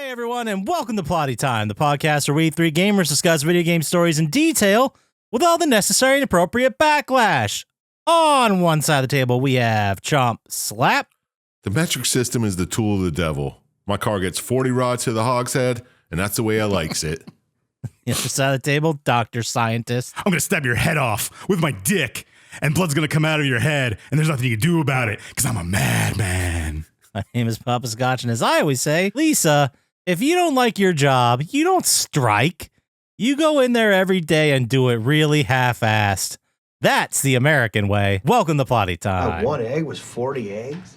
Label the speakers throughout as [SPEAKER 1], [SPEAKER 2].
[SPEAKER 1] Hey everyone, and welcome to Plotty Time, the podcast where we three gamers discuss video game stories in detail with all the necessary and appropriate backlash. On one side of the table, we have Chump Slap.
[SPEAKER 2] The metric system is the tool of the devil. My car gets 40 rods to the hogshead, and that's the way I likes it.
[SPEAKER 1] The other side of the table, Dr. Syintist.
[SPEAKER 3] I'm going to stab your head off with my dick, and blood's going to come out of your head, and there's nothing you can do about it, because I'm a madman.
[SPEAKER 1] My name is Poppascotch, and as I always say, Lisa, if you don't like your job, you don't strike. You go in there every day and do it really half-assed. That's the American way. Welcome to Plotty Time.
[SPEAKER 4] One egg was 40 eggs?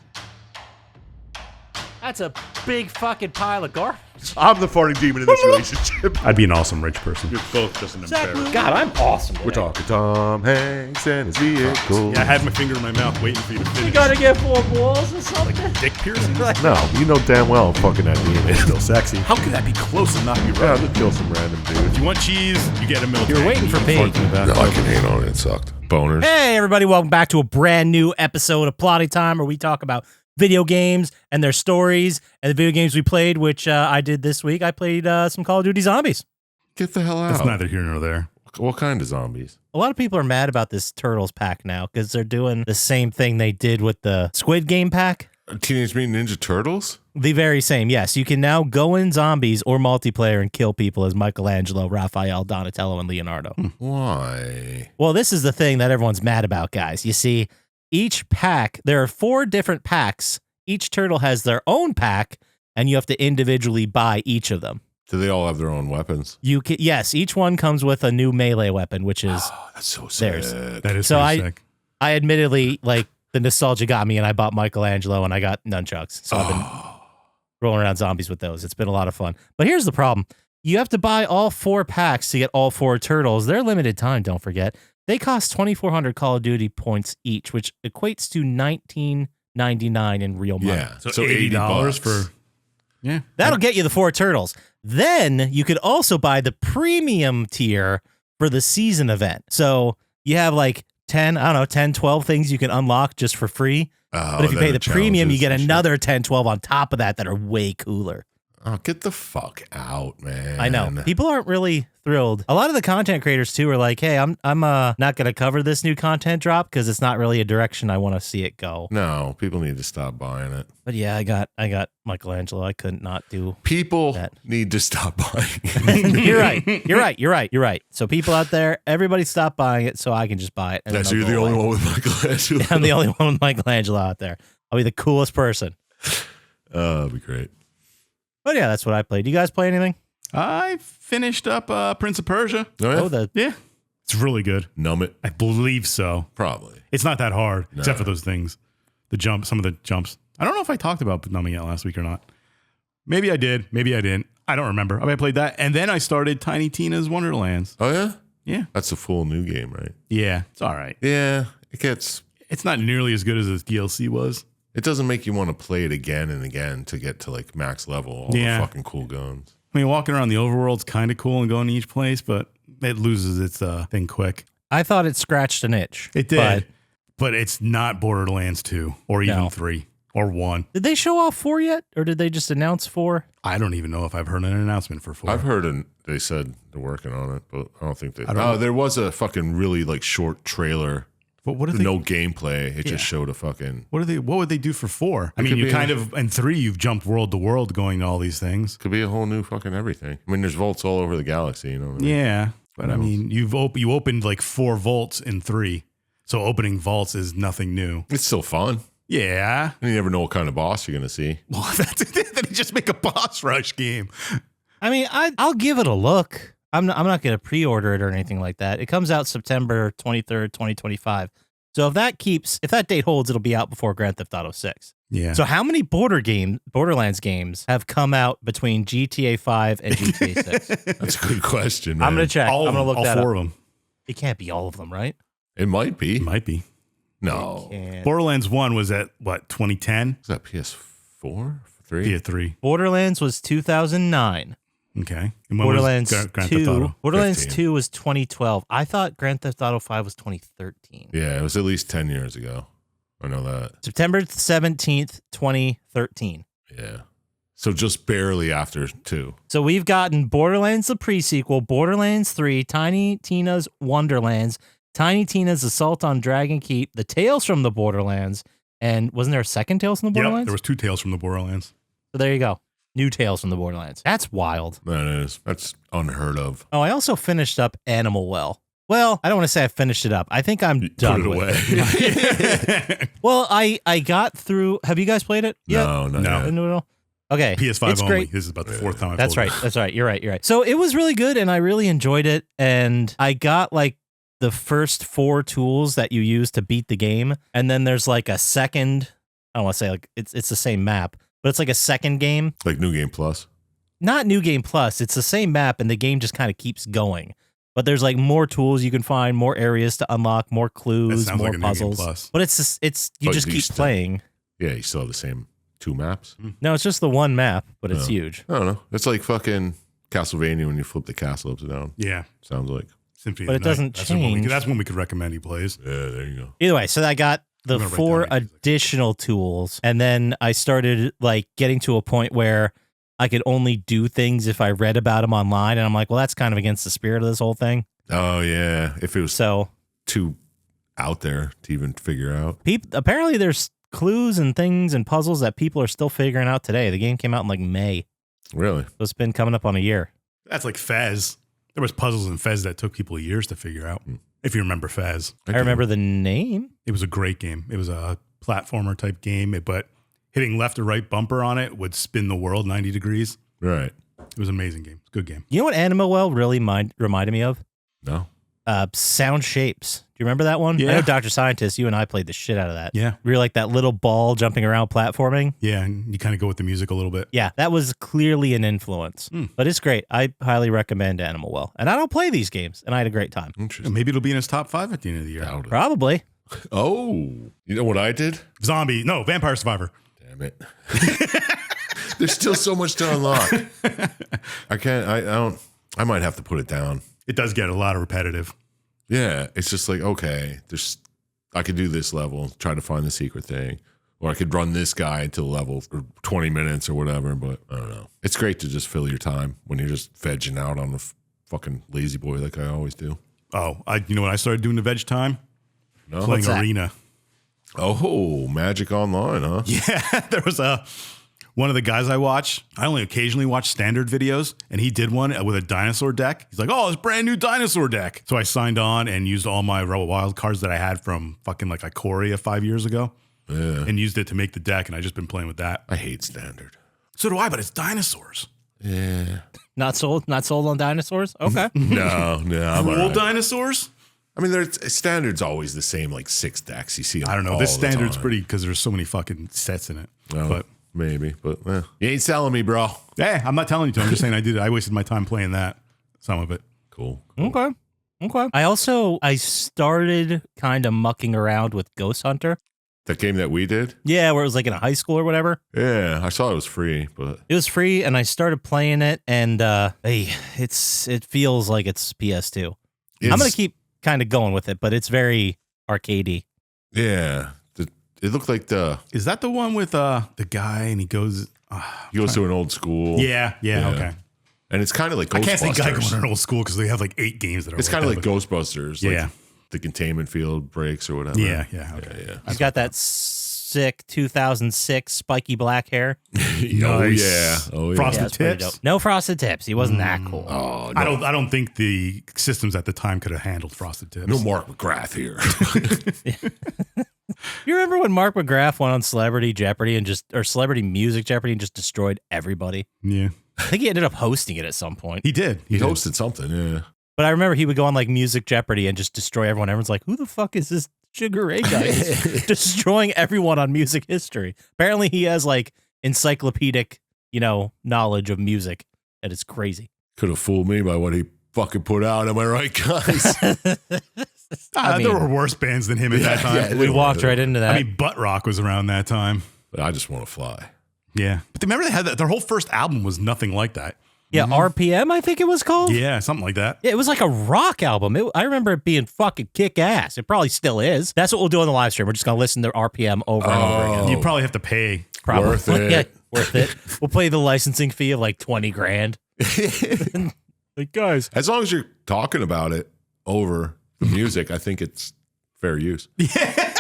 [SPEAKER 1] That's a big fucking pile of garbage.
[SPEAKER 5] I'm the farting demon in this relationship.
[SPEAKER 3] I'd be an awesome rich person.
[SPEAKER 5] You're both just an embarrassment.
[SPEAKER 1] God, I'm awesome.
[SPEAKER 5] We're talking Tom Hanks and his vehicle.
[SPEAKER 3] Yeah, I had my finger in my mouth waiting for you to finish.
[SPEAKER 1] You gotta get 4 balls or something.
[SPEAKER 3] Dick piercing?
[SPEAKER 5] No, you know damn well I'm fucking that demon. It's still sexy.
[SPEAKER 3] How could that be close and not be
[SPEAKER 5] Yeah,
[SPEAKER 3] right?
[SPEAKER 5] I'll kill some random dude.
[SPEAKER 3] If you want cheese, you get a milk.
[SPEAKER 1] You're waiting for Pete.
[SPEAKER 2] No, I can hate on it. It sucked. Boners.
[SPEAKER 1] Hey, everybody, welcome back to a brand new episode of Plotty Time, where we talk about video games and their stories and the video games we played, which I did this week. I played some Call of Duty Zombies.
[SPEAKER 2] Get the hell out.
[SPEAKER 3] That's neither here nor there.
[SPEAKER 2] What kind of zombies?
[SPEAKER 1] A lot of people are mad about this Turtles pack now because they're doing the same thing they did with the Squid Game pack.
[SPEAKER 2] Teenage Mutant Ninja Turtles?
[SPEAKER 1] The very same, yes. You can now go in zombies or multiplayer and kill people as Michelangelo, Raphael, Donatello, and Leonardo.
[SPEAKER 2] Why?
[SPEAKER 1] Well, this is the thing that everyone's mad about, guys. You see, each pack, there are 4 different packs. Each turtle has their own pack, and you have to individually buy each of them.
[SPEAKER 2] Do they all have their own weapons?
[SPEAKER 1] You can, yes, each one comes with a new melee weapon, which is
[SPEAKER 2] That's so sick.
[SPEAKER 1] theirs.
[SPEAKER 3] That is
[SPEAKER 1] So
[SPEAKER 3] pretty sick.
[SPEAKER 1] I admittedly, like, the nostalgia got me, and I bought Michelangelo, and I got nunchucks. So I've been rolling around zombies with those. It's been a lot of fun. But here's the problem. You have to buy all 4 packs to get all 4 turtles. They're limited time, don't forget. They cost 2,400 Call of Duty points each, which equates to $19.99 in real money.
[SPEAKER 2] Yeah.
[SPEAKER 3] So
[SPEAKER 2] $80
[SPEAKER 3] $80 for... Yeah.
[SPEAKER 1] That'll get you the 4 turtles. Then you could also buy the premium tier for the season event. So you have like 10, 12 things you can unlock just for free. But if you pay the premium, you get another 10, 12 on top of that are way cooler.
[SPEAKER 2] Oh, get the fuck out, man.
[SPEAKER 1] I know. People aren't really thrilled. A lot of the content creators too are like, "Hey, I'm not going to cover this new content drop because it's not really a direction I want to see it go."
[SPEAKER 2] No, people need to stop buying it.
[SPEAKER 1] But yeah, I got Michelangelo. I couldn't not do
[SPEAKER 2] People
[SPEAKER 1] that.
[SPEAKER 2] need to stop buying it.
[SPEAKER 1] You're right. So people out there, everybody stop buying it so I can just buy it. And
[SPEAKER 2] Yeah,
[SPEAKER 1] then
[SPEAKER 2] so
[SPEAKER 1] they'll
[SPEAKER 2] you're the
[SPEAKER 1] go
[SPEAKER 2] only
[SPEAKER 1] away.
[SPEAKER 2] one with Michelangelo.
[SPEAKER 1] I'm the only one with Michelangelo out there. I'll be the coolest person.
[SPEAKER 2] That'd be great.
[SPEAKER 1] But yeah, that's what I played. You guys play anything?
[SPEAKER 3] I finished up Prince of Persia.
[SPEAKER 2] Oh, yeah?
[SPEAKER 3] Yeah. It's really good.
[SPEAKER 2] Numb it?
[SPEAKER 3] I believe so.
[SPEAKER 2] Probably.
[SPEAKER 3] It's not that hard,
[SPEAKER 2] No.
[SPEAKER 3] except for those things. Some of the jumps. I don't know if I talked about numbing it last week or not. Maybe I did. Maybe I didn't. I don't remember. I played that. And then I started Tiny Tina's Wonderlands.
[SPEAKER 2] Oh, yeah?
[SPEAKER 3] Yeah.
[SPEAKER 2] That's a full new game, right?
[SPEAKER 3] Yeah. It's all right.
[SPEAKER 2] Yeah.
[SPEAKER 3] It's not nearly as good as the DLC was.
[SPEAKER 2] It doesn't make you want to play it again and again to get to like max level, all
[SPEAKER 3] Yeah.
[SPEAKER 2] the fucking cool guns.
[SPEAKER 3] I mean, walking around the overworld's kind of cool and going to each place, but it loses its thing quick.
[SPEAKER 1] I thought it scratched an itch.
[SPEAKER 3] It did. But it's not Borderlands 2 or even
[SPEAKER 1] No.
[SPEAKER 3] 3 or 1.
[SPEAKER 1] Did they show off 4 yet? Or did they just announce 4?
[SPEAKER 3] I don't even know if I've heard an announcement for 4.
[SPEAKER 2] I've heard they said they're working on it, but I don't think they.
[SPEAKER 3] I don't know.
[SPEAKER 2] There was a fucking really like short trailer.
[SPEAKER 3] But what if they,
[SPEAKER 2] No gameplay. It just showed a fucking.
[SPEAKER 3] what would they do for 4? I
[SPEAKER 2] It
[SPEAKER 3] mean,
[SPEAKER 2] could
[SPEAKER 3] you
[SPEAKER 2] be
[SPEAKER 3] kind of in 3 you've jumped world to world going to all these things.
[SPEAKER 2] Could be a whole new fucking everything. I mean, there's vaults all over the galaxy. You know what I mean?
[SPEAKER 3] Yeah, but I
[SPEAKER 2] knows?
[SPEAKER 3] mean, you opened like 4 vaults in 3, so opening vaults is nothing new.
[SPEAKER 2] It's still fun.
[SPEAKER 3] Yeah,
[SPEAKER 2] And you never know what kind of boss you're gonna see.
[SPEAKER 3] well, that's it. Then you just make a boss rush game.
[SPEAKER 1] I mean, I'll give it a look. I'm not going to pre-order it or anything like that. It comes out September 23rd, 2025. So if that date holds, it'll be out before Grand Theft Auto 6.
[SPEAKER 3] Yeah.
[SPEAKER 1] So how many Borderlands games have come out between GTA 5 and GTA 6?
[SPEAKER 2] That's a good question, man.
[SPEAKER 1] I'm going to check. I'm going to look
[SPEAKER 3] all
[SPEAKER 1] that
[SPEAKER 3] 4
[SPEAKER 1] up.
[SPEAKER 3] of them.
[SPEAKER 1] It can't be all of them, right?
[SPEAKER 2] It might be.
[SPEAKER 3] It might be.
[SPEAKER 2] No.
[SPEAKER 1] Can't.
[SPEAKER 3] Borderlands 1 was at what, 2010?
[SPEAKER 2] Is that PS4? 3?
[SPEAKER 3] Yeah, 3.
[SPEAKER 1] Borderlands was 2009.
[SPEAKER 3] Okay. And when
[SPEAKER 1] Borderlands
[SPEAKER 3] was Grand
[SPEAKER 1] 2.
[SPEAKER 3] Theft Auto?
[SPEAKER 1] Borderlands
[SPEAKER 2] 15.
[SPEAKER 1] 2 was 2012. I thought Grand Theft Auto 5 was 2013.
[SPEAKER 2] Yeah, it was at least 10 years ago. I know that.
[SPEAKER 1] September 17th, 2013.
[SPEAKER 2] Yeah. So just barely after 2.
[SPEAKER 1] So we've gotten Borderlands the pre-sequel, Borderlands 3, Tiny Tina's Wonderlands, Tiny Tina's Assault on Dragon Keep, the Tales from the Borderlands, and wasn't there a second Tales from the
[SPEAKER 3] Yep,
[SPEAKER 1] Borderlands?
[SPEAKER 3] there was 2 Tales from the Borderlands.
[SPEAKER 1] So there you go. New Tales from the Borderlands. That's wild.
[SPEAKER 2] That is. That's unheard of.
[SPEAKER 1] Oh, I also finished up Animal Well. Well, I don't want to say I finished it up. I think I'm done
[SPEAKER 2] Put it
[SPEAKER 1] with
[SPEAKER 2] away.
[SPEAKER 1] it. Well, I got through. Have you guys played it yet?
[SPEAKER 2] No.
[SPEAKER 1] No. Okay.
[SPEAKER 3] PS5
[SPEAKER 1] it's
[SPEAKER 3] only.
[SPEAKER 1] Great.
[SPEAKER 3] This is about the 4th time I've
[SPEAKER 1] That's
[SPEAKER 3] told
[SPEAKER 1] right.
[SPEAKER 3] you.
[SPEAKER 1] That's right. You're right. So it was really good, and I really enjoyed it. And I got like the first 4 tools that you use to beat the game, and then there's like a second. I don't want to say like it's the same map, but it's like a second game.
[SPEAKER 2] Like New Game Plus.
[SPEAKER 1] Not New Game Plus. It's the same map, and the game just kind of keeps going. But there's like more tools you can find, more areas to unlock, more clues,
[SPEAKER 3] sounds
[SPEAKER 1] more
[SPEAKER 3] like a New Game
[SPEAKER 1] puzzles.
[SPEAKER 3] Plus.
[SPEAKER 1] But it's you
[SPEAKER 2] But
[SPEAKER 1] just
[SPEAKER 2] you
[SPEAKER 1] keep
[SPEAKER 2] still-
[SPEAKER 1] playing.
[SPEAKER 2] Yeah, you still have the same 2 maps.
[SPEAKER 1] No, it's just the one map, but it's
[SPEAKER 2] Oh.
[SPEAKER 1] huge.
[SPEAKER 2] I don't know. It's like fucking Castlevania when you flip the castle upside down.
[SPEAKER 3] Yeah.
[SPEAKER 2] Sounds like.
[SPEAKER 3] Symphony
[SPEAKER 1] But
[SPEAKER 3] of
[SPEAKER 1] it
[SPEAKER 3] the Night.
[SPEAKER 1] doesn't
[SPEAKER 3] That's the one
[SPEAKER 1] change.
[SPEAKER 3] that's one we could recommend he plays.
[SPEAKER 2] Yeah, there you go.
[SPEAKER 1] Either way, so I got the
[SPEAKER 3] I'm gonna write
[SPEAKER 1] 4
[SPEAKER 3] down ideas.
[SPEAKER 1] additional tools, and then I started like getting to a point where I could only do things if I read about them online, and I'm like, well, that's kind of against the spirit of this whole thing.
[SPEAKER 2] Oh, yeah. If it was
[SPEAKER 1] So
[SPEAKER 2] too out there to even figure out.
[SPEAKER 1] apparently there's clues and things and puzzles that people are still figuring out today. The game came out in like May,
[SPEAKER 2] Really?
[SPEAKER 1] so it's been coming up on a year.
[SPEAKER 3] That's like Fez. There was puzzles in Fez that took people years to figure out. If you remember Fez.
[SPEAKER 1] I remember the name.
[SPEAKER 3] It was a great game. It was a platformer type game, but hitting left or right bumper on it would spin the world 90 degrees.
[SPEAKER 2] Right.
[SPEAKER 3] It was an amazing game. It's a good game.
[SPEAKER 1] You know what Animal Well really reminded me of?
[SPEAKER 2] No.
[SPEAKER 1] Sound Shapes. Do you remember that one? I
[SPEAKER 3] Yeah.
[SPEAKER 1] know Dr. Scientist, you and I played the shit out of that.
[SPEAKER 3] Yeah.
[SPEAKER 1] We were like that little ball jumping around platforming.
[SPEAKER 3] Yeah, and you kind of go with the music a little bit.
[SPEAKER 1] Yeah, that was clearly an influence. But it's great. I highly recommend Animal Well. And I don't play these games, and I had a great time.
[SPEAKER 2] Interesting.
[SPEAKER 3] Maybe it'll be in his top 5 at the end of the year.
[SPEAKER 2] Doubt it.
[SPEAKER 1] Probably.
[SPEAKER 2] Oh, you know what I did?
[SPEAKER 3] Vampire Survivor.
[SPEAKER 2] Damn it. There's still so much to unlock. I might have to put it down.
[SPEAKER 3] It does get a lot of repetitive.
[SPEAKER 2] Yeah, it's just like, okay, I could do this level, try to find the secret thing, or I could run this guy until level for 20 minutes or whatever, but I don't know. It's great to just fill your time when you're just vegging out on the fucking lazy boy like I always do.
[SPEAKER 3] Oh, you know when I started doing the veg time?
[SPEAKER 2] No?
[SPEAKER 3] Playing
[SPEAKER 1] What's that?
[SPEAKER 3] Arena.
[SPEAKER 2] Oh, Magic Online, huh?
[SPEAKER 3] Yeah, there was one of the guys I watch. I only occasionally watch standard videos, and he did one with a dinosaur deck. He's like, "Oh, it's brand new dinosaur deck." So I signed on and used all my wild cards that I had from fucking like Ikoria 5 years ago,
[SPEAKER 2] Yeah.
[SPEAKER 3] and used it to make the deck. And I just been playing with that.
[SPEAKER 2] I hate standard.
[SPEAKER 3] So do I, but it's dinosaurs.
[SPEAKER 2] Yeah.
[SPEAKER 1] Not sold on dinosaurs? Okay.
[SPEAKER 2] No, I'm all
[SPEAKER 3] Cool
[SPEAKER 2] right.
[SPEAKER 3] dinosaurs.
[SPEAKER 2] I mean, standard's always the same, like 6 decks. You see them
[SPEAKER 3] I don't know.
[SPEAKER 2] all
[SPEAKER 3] This
[SPEAKER 2] the
[SPEAKER 3] standard's
[SPEAKER 2] time.
[SPEAKER 3] pretty because there's so many fucking sets in it.
[SPEAKER 2] Well,
[SPEAKER 3] But
[SPEAKER 2] maybe, but you ain't selling me, bro.
[SPEAKER 3] hey, I'm not telling you to. I'm just saying I did it. I wasted my time playing that. Some of it.
[SPEAKER 2] Cool.
[SPEAKER 1] Okay. I started kind of mucking around with Ghost Hunter.
[SPEAKER 2] That game that we did?
[SPEAKER 1] Yeah, where it was like in a high school or whatever.
[SPEAKER 2] Yeah, I saw it was free, but
[SPEAKER 1] It was free, and I started playing it, and it feels like it's PS2. I'm gonna keep kind of going with it, but it's very arcadey.
[SPEAKER 2] Yeah. It looked like
[SPEAKER 3] Is that the one with the guy and he goes?
[SPEAKER 2] he goes to an old school.
[SPEAKER 3] Yeah. Okay.
[SPEAKER 2] And it's kind of like
[SPEAKER 3] I
[SPEAKER 2] Ghostbusters.
[SPEAKER 3] can't say guy going to an old school because they have like 8 games that are.
[SPEAKER 2] It's kind of like Ghostbusters.
[SPEAKER 3] Yeah.
[SPEAKER 2] Like the containment field breaks or whatever.
[SPEAKER 3] Yeah. Okay.
[SPEAKER 2] Yeah.
[SPEAKER 1] He's got that sick 2006 spiky black hair.
[SPEAKER 2] Oh,
[SPEAKER 3] Nice.
[SPEAKER 2] yeah. Oh, yeah.
[SPEAKER 3] Frosted
[SPEAKER 1] Yeah, it's pretty
[SPEAKER 3] tips?
[SPEAKER 1] dope. No frosted tips. He wasn't that cool.
[SPEAKER 2] Oh, no.
[SPEAKER 3] I don't think the systems at the time could have handled frosted tips.
[SPEAKER 2] No Mark McGrath here.
[SPEAKER 1] You remember when Mark McGrath went on Celebrity Jeopardy or Celebrity Music Jeopardy and just destroyed everybody?
[SPEAKER 3] Yeah.
[SPEAKER 1] I think he ended up hosting it at some point.
[SPEAKER 3] He did.
[SPEAKER 2] He hosted something, yeah.
[SPEAKER 1] But I remember he would go on like Music Jeopardy and just destroy everyone. Everyone's like, who the fuck is this Sugar Ray guy? Just destroying everyone on music history. Apparently he has like encyclopedic, knowledge of music. And it's crazy.
[SPEAKER 2] Could have fooled me by what he fucking put out. Am I right, guys?
[SPEAKER 3] There were worse bands than him at that time.
[SPEAKER 2] yeah.
[SPEAKER 1] We walked right into that.
[SPEAKER 3] I mean, Butt Rock was around that time.
[SPEAKER 2] I just want to fly.
[SPEAKER 3] Yeah. But remember they had that, their whole first album was nothing like that.
[SPEAKER 1] yeah, RPM, I think it was called.
[SPEAKER 3] Yeah, something like that.
[SPEAKER 1] Yeah, it was like a rock album. I remember it being fucking kick ass. It probably still is. That's what we'll do on the live stream. We're just going to listen to RPM over and over again.
[SPEAKER 3] You'd probably have to pay.
[SPEAKER 1] Probably.
[SPEAKER 2] Worth it.
[SPEAKER 1] Yeah, Worth it. We'll pay the licensing fee of like 20 grand. Like, guys.
[SPEAKER 2] As long as you're talking about it over the music, I think it's fair use.
[SPEAKER 1] I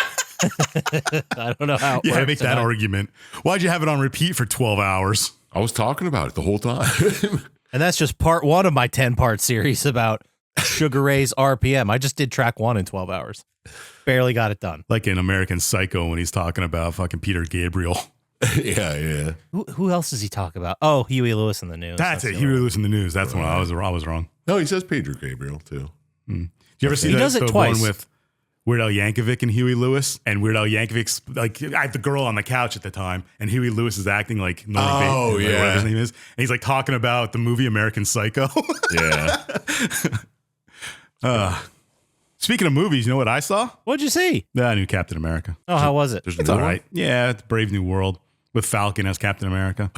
[SPEAKER 1] don't know how it
[SPEAKER 3] Yeah,
[SPEAKER 1] works.
[SPEAKER 3] make that argument. Why'd you have it on repeat for 12 hours?
[SPEAKER 2] I was talking about it the whole time.
[SPEAKER 1] And that's just part one of my 10-part series about Sugar Ray's RPM. I just did track 1 in 12 hours. Barely got it done.
[SPEAKER 3] Like in American Psycho when he's talking about fucking Peter Gabriel.
[SPEAKER 2] Yeah.
[SPEAKER 1] Who else does he talk about? Oh, Huey Lewis in the news.
[SPEAKER 3] That's it.
[SPEAKER 1] the
[SPEAKER 3] He
[SPEAKER 1] other
[SPEAKER 3] really was in the news. That's when I was wrong.
[SPEAKER 2] No, he says Pedro Gabriel too.
[SPEAKER 3] Did you ever see
[SPEAKER 1] He
[SPEAKER 3] the,
[SPEAKER 1] does it
[SPEAKER 3] the
[SPEAKER 1] twice.
[SPEAKER 3] one with Weird Al Yankovic and Huey Lewis? And Weird Al Yankovic's like, I had the girl on the couch at the time, and Huey Lewis is acting like
[SPEAKER 2] Oh,
[SPEAKER 3] like,
[SPEAKER 2] yeah.
[SPEAKER 3] whatever his name is, and he's like talking about the movie American Psycho.
[SPEAKER 2] Yeah.
[SPEAKER 3] Speaking of movies, you know what I saw?
[SPEAKER 1] What'd you see?
[SPEAKER 3] The new Captain America.
[SPEAKER 1] Oh, how was it?
[SPEAKER 2] There's
[SPEAKER 3] It's
[SPEAKER 2] no
[SPEAKER 3] all
[SPEAKER 2] one?
[SPEAKER 3] right. Yeah, it's Brave New World with Falcon as Captain America.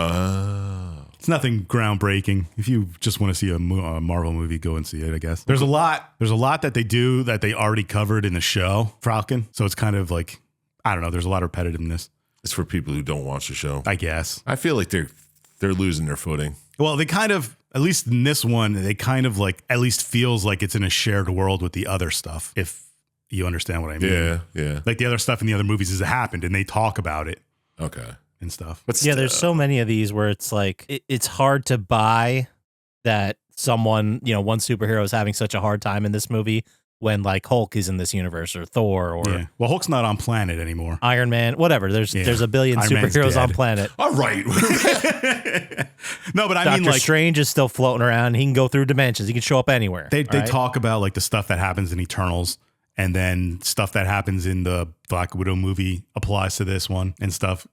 [SPEAKER 3] It's nothing groundbreaking. If you just want to see a Marvel movie, go and see it, I guess. There's a lot that they do that they already covered in the show, Falcon. So it's kind of like, I don't know, there's a lot of repetitiveness,
[SPEAKER 2] It's for people who don't watch the show.
[SPEAKER 3] I guess.
[SPEAKER 2] I feel like they're losing their footing.
[SPEAKER 3] Well, they kind of, at least in this one, they kind of like, at least feels like it's in a shared world with the other stuff, if you understand what I mean.
[SPEAKER 2] Yeah.
[SPEAKER 3] Like the other stuff in the other movies has happened and they talk about it
[SPEAKER 2] Okay.
[SPEAKER 3] and stuff.
[SPEAKER 2] But
[SPEAKER 1] Yeah, there's so many of these where it's like it's hard to buy that someone, one superhero is having such a hard time in this movie when like Hulk is in this universe or Thor or
[SPEAKER 3] Yeah. Well, Hulk's not on planet anymore.
[SPEAKER 1] Iron Man, whatever. There's a billion
[SPEAKER 3] Iron Man's
[SPEAKER 1] superheroes on
[SPEAKER 3] dead.
[SPEAKER 1] planet.
[SPEAKER 2] All right.
[SPEAKER 3] No, but I
[SPEAKER 1] Doctor
[SPEAKER 3] mean, like,
[SPEAKER 1] Strange is still floating around. He can go through dimensions. He can show up anywhere.
[SPEAKER 3] they
[SPEAKER 1] all right?
[SPEAKER 3] talk about like the stuff that happens in Eternals, and then stuff that happens in the Black Widow movie applies to this one and stuff.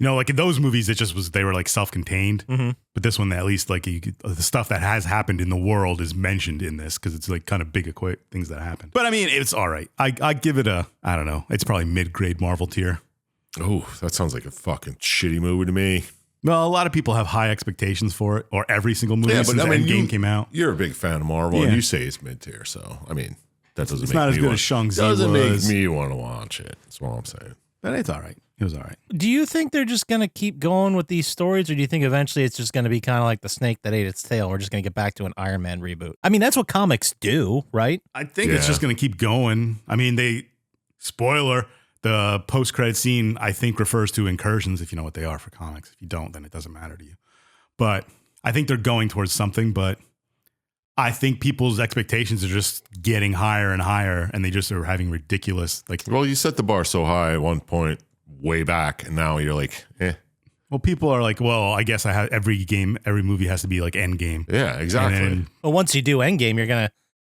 [SPEAKER 3] Like in those movies, it just was, they were like self-contained.
[SPEAKER 1] Mhm.
[SPEAKER 3] But this one, at least like the stuff that has happened in the world is mentioned in this because it's like kind of big things that happen. But I mean, it's all right. I give it I don't know. It's probably mid-grade Marvel tier.
[SPEAKER 2] Oh, that sounds like a fucking shitty movie to me.
[SPEAKER 3] Well, a lot of people have high expectations for it, or every single movie since Endgame came out.
[SPEAKER 2] You're a big fan of Marvel,
[SPEAKER 3] Yeah.
[SPEAKER 2] and you say it's mid tier. So I mean, that doesn't.
[SPEAKER 3] It's
[SPEAKER 2] make
[SPEAKER 3] not
[SPEAKER 2] me
[SPEAKER 3] as good
[SPEAKER 2] want-
[SPEAKER 3] as Shang-Chi
[SPEAKER 2] Doesn't
[SPEAKER 3] was.
[SPEAKER 2] make me want to watch it. That's all I'm saying.
[SPEAKER 3] But it's all right. It was all right.
[SPEAKER 1] Do you think they're just going to keep going with these stories, or do you think eventually it's just going to be kind of like the snake that ate its tail? We're just going to get back to an Iron Man reboot. I mean, that's what comics do, right?
[SPEAKER 3] I think it's
[SPEAKER 2] Yeah.
[SPEAKER 3] just going to keep going. I mean, spoiler, the post-credit scene, I think, refers to incursions, if you know what they are for comics. If you don't, then it doesn't matter to you. But I think they're going towards something, but I think people's expectations are just getting higher and higher, and they just are having ridiculous, like,
[SPEAKER 2] Well, you set the bar so high at one point, way back, and now you're like,
[SPEAKER 3] well, people are like, well, I guess I have every movie has to be like Endgame.
[SPEAKER 2] yeah, exactly.
[SPEAKER 3] And then,
[SPEAKER 1] Well, once you do Endgame,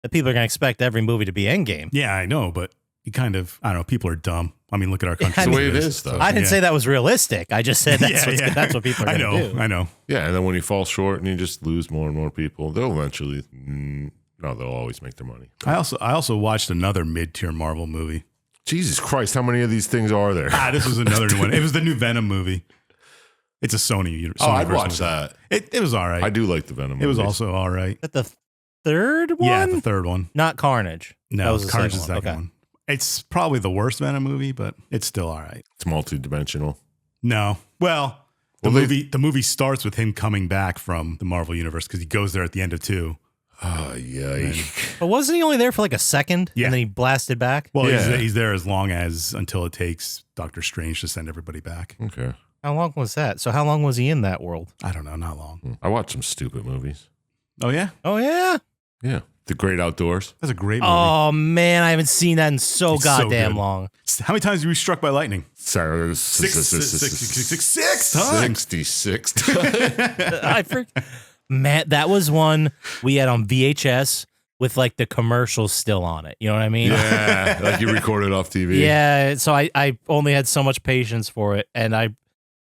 [SPEAKER 1] the people are going to expect every movie to be Endgame.
[SPEAKER 3] yeah, I know, but you kind of, I don't know, people are dumb. I mean, look at our country.
[SPEAKER 1] That's the
[SPEAKER 2] way it is, though.
[SPEAKER 1] I didn't
[SPEAKER 3] Yeah.
[SPEAKER 1] say that was realistic. I just said that's what people are
[SPEAKER 3] I
[SPEAKER 1] going to
[SPEAKER 3] know,
[SPEAKER 1] do.
[SPEAKER 3] I know.
[SPEAKER 2] Yeah, and then when you fall short and you just lose more and more people, they'll eventually. No, they'll always make their money.
[SPEAKER 3] I also watched another mid-tier Marvel movie.
[SPEAKER 2] Jesus Christ, how many of these things are there?
[SPEAKER 3] This was another new one. It was the new Venom movie. It's a Sony.
[SPEAKER 2] Oh, I'd
[SPEAKER 3] version
[SPEAKER 2] watch
[SPEAKER 3] of
[SPEAKER 2] that.
[SPEAKER 3] It was all right.
[SPEAKER 2] I do like the Venom.
[SPEAKER 3] It was
[SPEAKER 2] movies.
[SPEAKER 3] also all right.
[SPEAKER 1] But the third one?
[SPEAKER 3] Yeah, the third one.
[SPEAKER 1] Not Carnage. That
[SPEAKER 3] No,
[SPEAKER 1] was the
[SPEAKER 3] Carnage is the
[SPEAKER 1] second
[SPEAKER 3] second
[SPEAKER 1] one.
[SPEAKER 3] one. It's probably the worst Venom movie, but it's still all right.
[SPEAKER 2] It's multi-dimensional.
[SPEAKER 3] No, well, the
[SPEAKER 2] Well, they-
[SPEAKER 3] movie starts with him coming back from the Marvel universe because he goes there at the end of 2.
[SPEAKER 2] Oh yeah.
[SPEAKER 1] But wasn't he only there for like a second?
[SPEAKER 3] Yeah.
[SPEAKER 1] And then he blasted back?
[SPEAKER 3] Well,
[SPEAKER 2] Yeah.
[SPEAKER 3] he's there as long as until it takes Doctor Strange to send everybody back.
[SPEAKER 2] Okay.
[SPEAKER 1] How long was that? So how long was he in that world?
[SPEAKER 3] I don't know, not long.
[SPEAKER 2] I watched some stupid movies.
[SPEAKER 3] Oh yeah,
[SPEAKER 1] Oh, yeah?
[SPEAKER 2] Yeah. The Great Outdoors.
[SPEAKER 3] that's a great movie.
[SPEAKER 1] Oh, man. I haven't seen that in so
[SPEAKER 3] It's so
[SPEAKER 1] goddamn
[SPEAKER 3] good.
[SPEAKER 1] long.
[SPEAKER 3] How many times were you struck by lightning?
[SPEAKER 2] Six
[SPEAKER 3] 6 times.
[SPEAKER 2] 66.
[SPEAKER 1] I forget. Man, that was one we had on VHS with like the commercials still on it. You know what I mean?
[SPEAKER 2] Yeah. Like you recorded off TV.
[SPEAKER 1] Yeah, so I only had so much patience for it, and I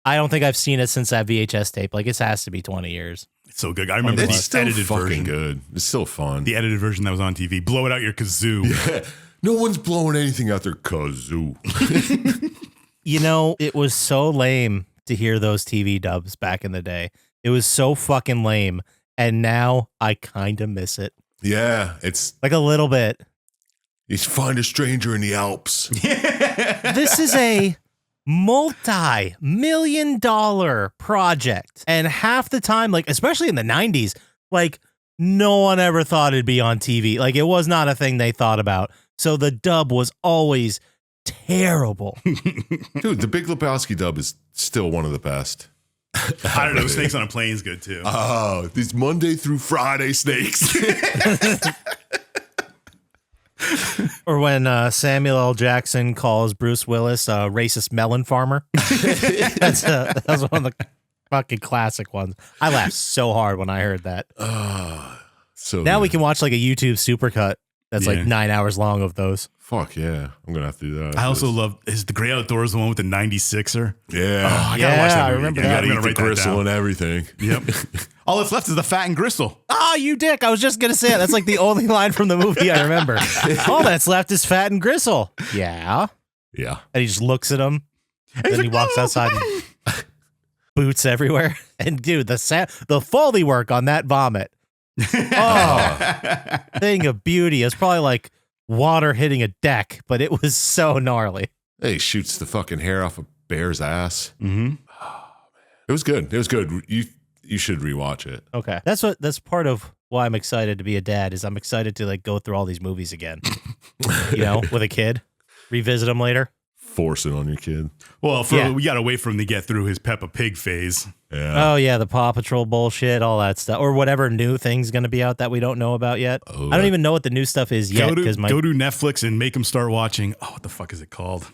[SPEAKER 1] don't think I've seen it since that VHS tape. Like, it has to be 20 years.
[SPEAKER 3] It's so good. I remember
[SPEAKER 2] It's
[SPEAKER 3] the
[SPEAKER 2] still
[SPEAKER 3] edited
[SPEAKER 2] fucking
[SPEAKER 3] version.
[SPEAKER 2] good. It's still fun.
[SPEAKER 3] The edited version that was on TV. Blow it out your kazoo.
[SPEAKER 2] No one's blowing anything out their kazoo.
[SPEAKER 1] It was so lame to hear those TV dubs back in the day. It was so fucking lame, and now I kind of miss it.
[SPEAKER 2] Yeah. It's
[SPEAKER 1] Like a little bit.
[SPEAKER 2] you find a stranger in the Alps.
[SPEAKER 1] This is a multi-million-dollar project. And half the time, like, especially in the 90s, like, no one ever thought it'd be on TV. Like, it was not a thing they thought about. So the dub was always terrible.
[SPEAKER 2] Dude, the Big Lebowski dub is still one of the best.
[SPEAKER 3] I don't know. Snakes on a Plane is good too.
[SPEAKER 2] Oh, these Monday through Friday snakes.
[SPEAKER 1] Or when Samuel L. Jackson calls Bruce Willis a racist melon farmer. That's one of the fucking classic ones. I laughed so hard when I heard that.
[SPEAKER 2] So
[SPEAKER 1] Now we can watch like a YouTube supercut that's like 9 hours long of those.
[SPEAKER 2] Fuck yeah. I'm going to have to do that.
[SPEAKER 3] I also love, is The Great Outdoors the one with the 96er?
[SPEAKER 2] Yeah.
[SPEAKER 3] Oh, I gotta watch that.
[SPEAKER 1] I remember
[SPEAKER 2] You
[SPEAKER 1] that.
[SPEAKER 2] got to eat the gristle and everything.
[SPEAKER 3] Yep. All that's left is the fat and gristle.
[SPEAKER 1] Ah, you dick. I was just going to say it. That's like the only line from the movie I remember. All that's left is fat and gristle. Yeah.
[SPEAKER 2] Yeah.
[SPEAKER 1] And he just looks at him. And then he walks outside and boots everywhere. And dude, the Foley work on that vomit. Oh, thing of beauty. It's probably like water hitting a deck, but it was so gnarly.
[SPEAKER 2] He shoots the fucking hair off a bear's ass.
[SPEAKER 3] Mm-hmm.
[SPEAKER 2] Oh, man. It was good. It was good. You should rewatch it.
[SPEAKER 1] Okay. That's part of why I'm excited to be a dad is I'm excited to like go through all these movies again. You know, with a kid. Revisit them later.
[SPEAKER 2] Force it on your kid.
[SPEAKER 3] Well, we got to wait for him to get through his Peppa Pig phase.
[SPEAKER 2] Yeah.
[SPEAKER 1] Oh, yeah, the Paw Patrol bullshit, all that stuff. Or whatever new thing's going to be out that we don't know about yet.
[SPEAKER 2] Oh,
[SPEAKER 1] I don't even know what the new stuff is yet.
[SPEAKER 3] Go to Netflix and make him start watching. Oh, what the fuck is it called?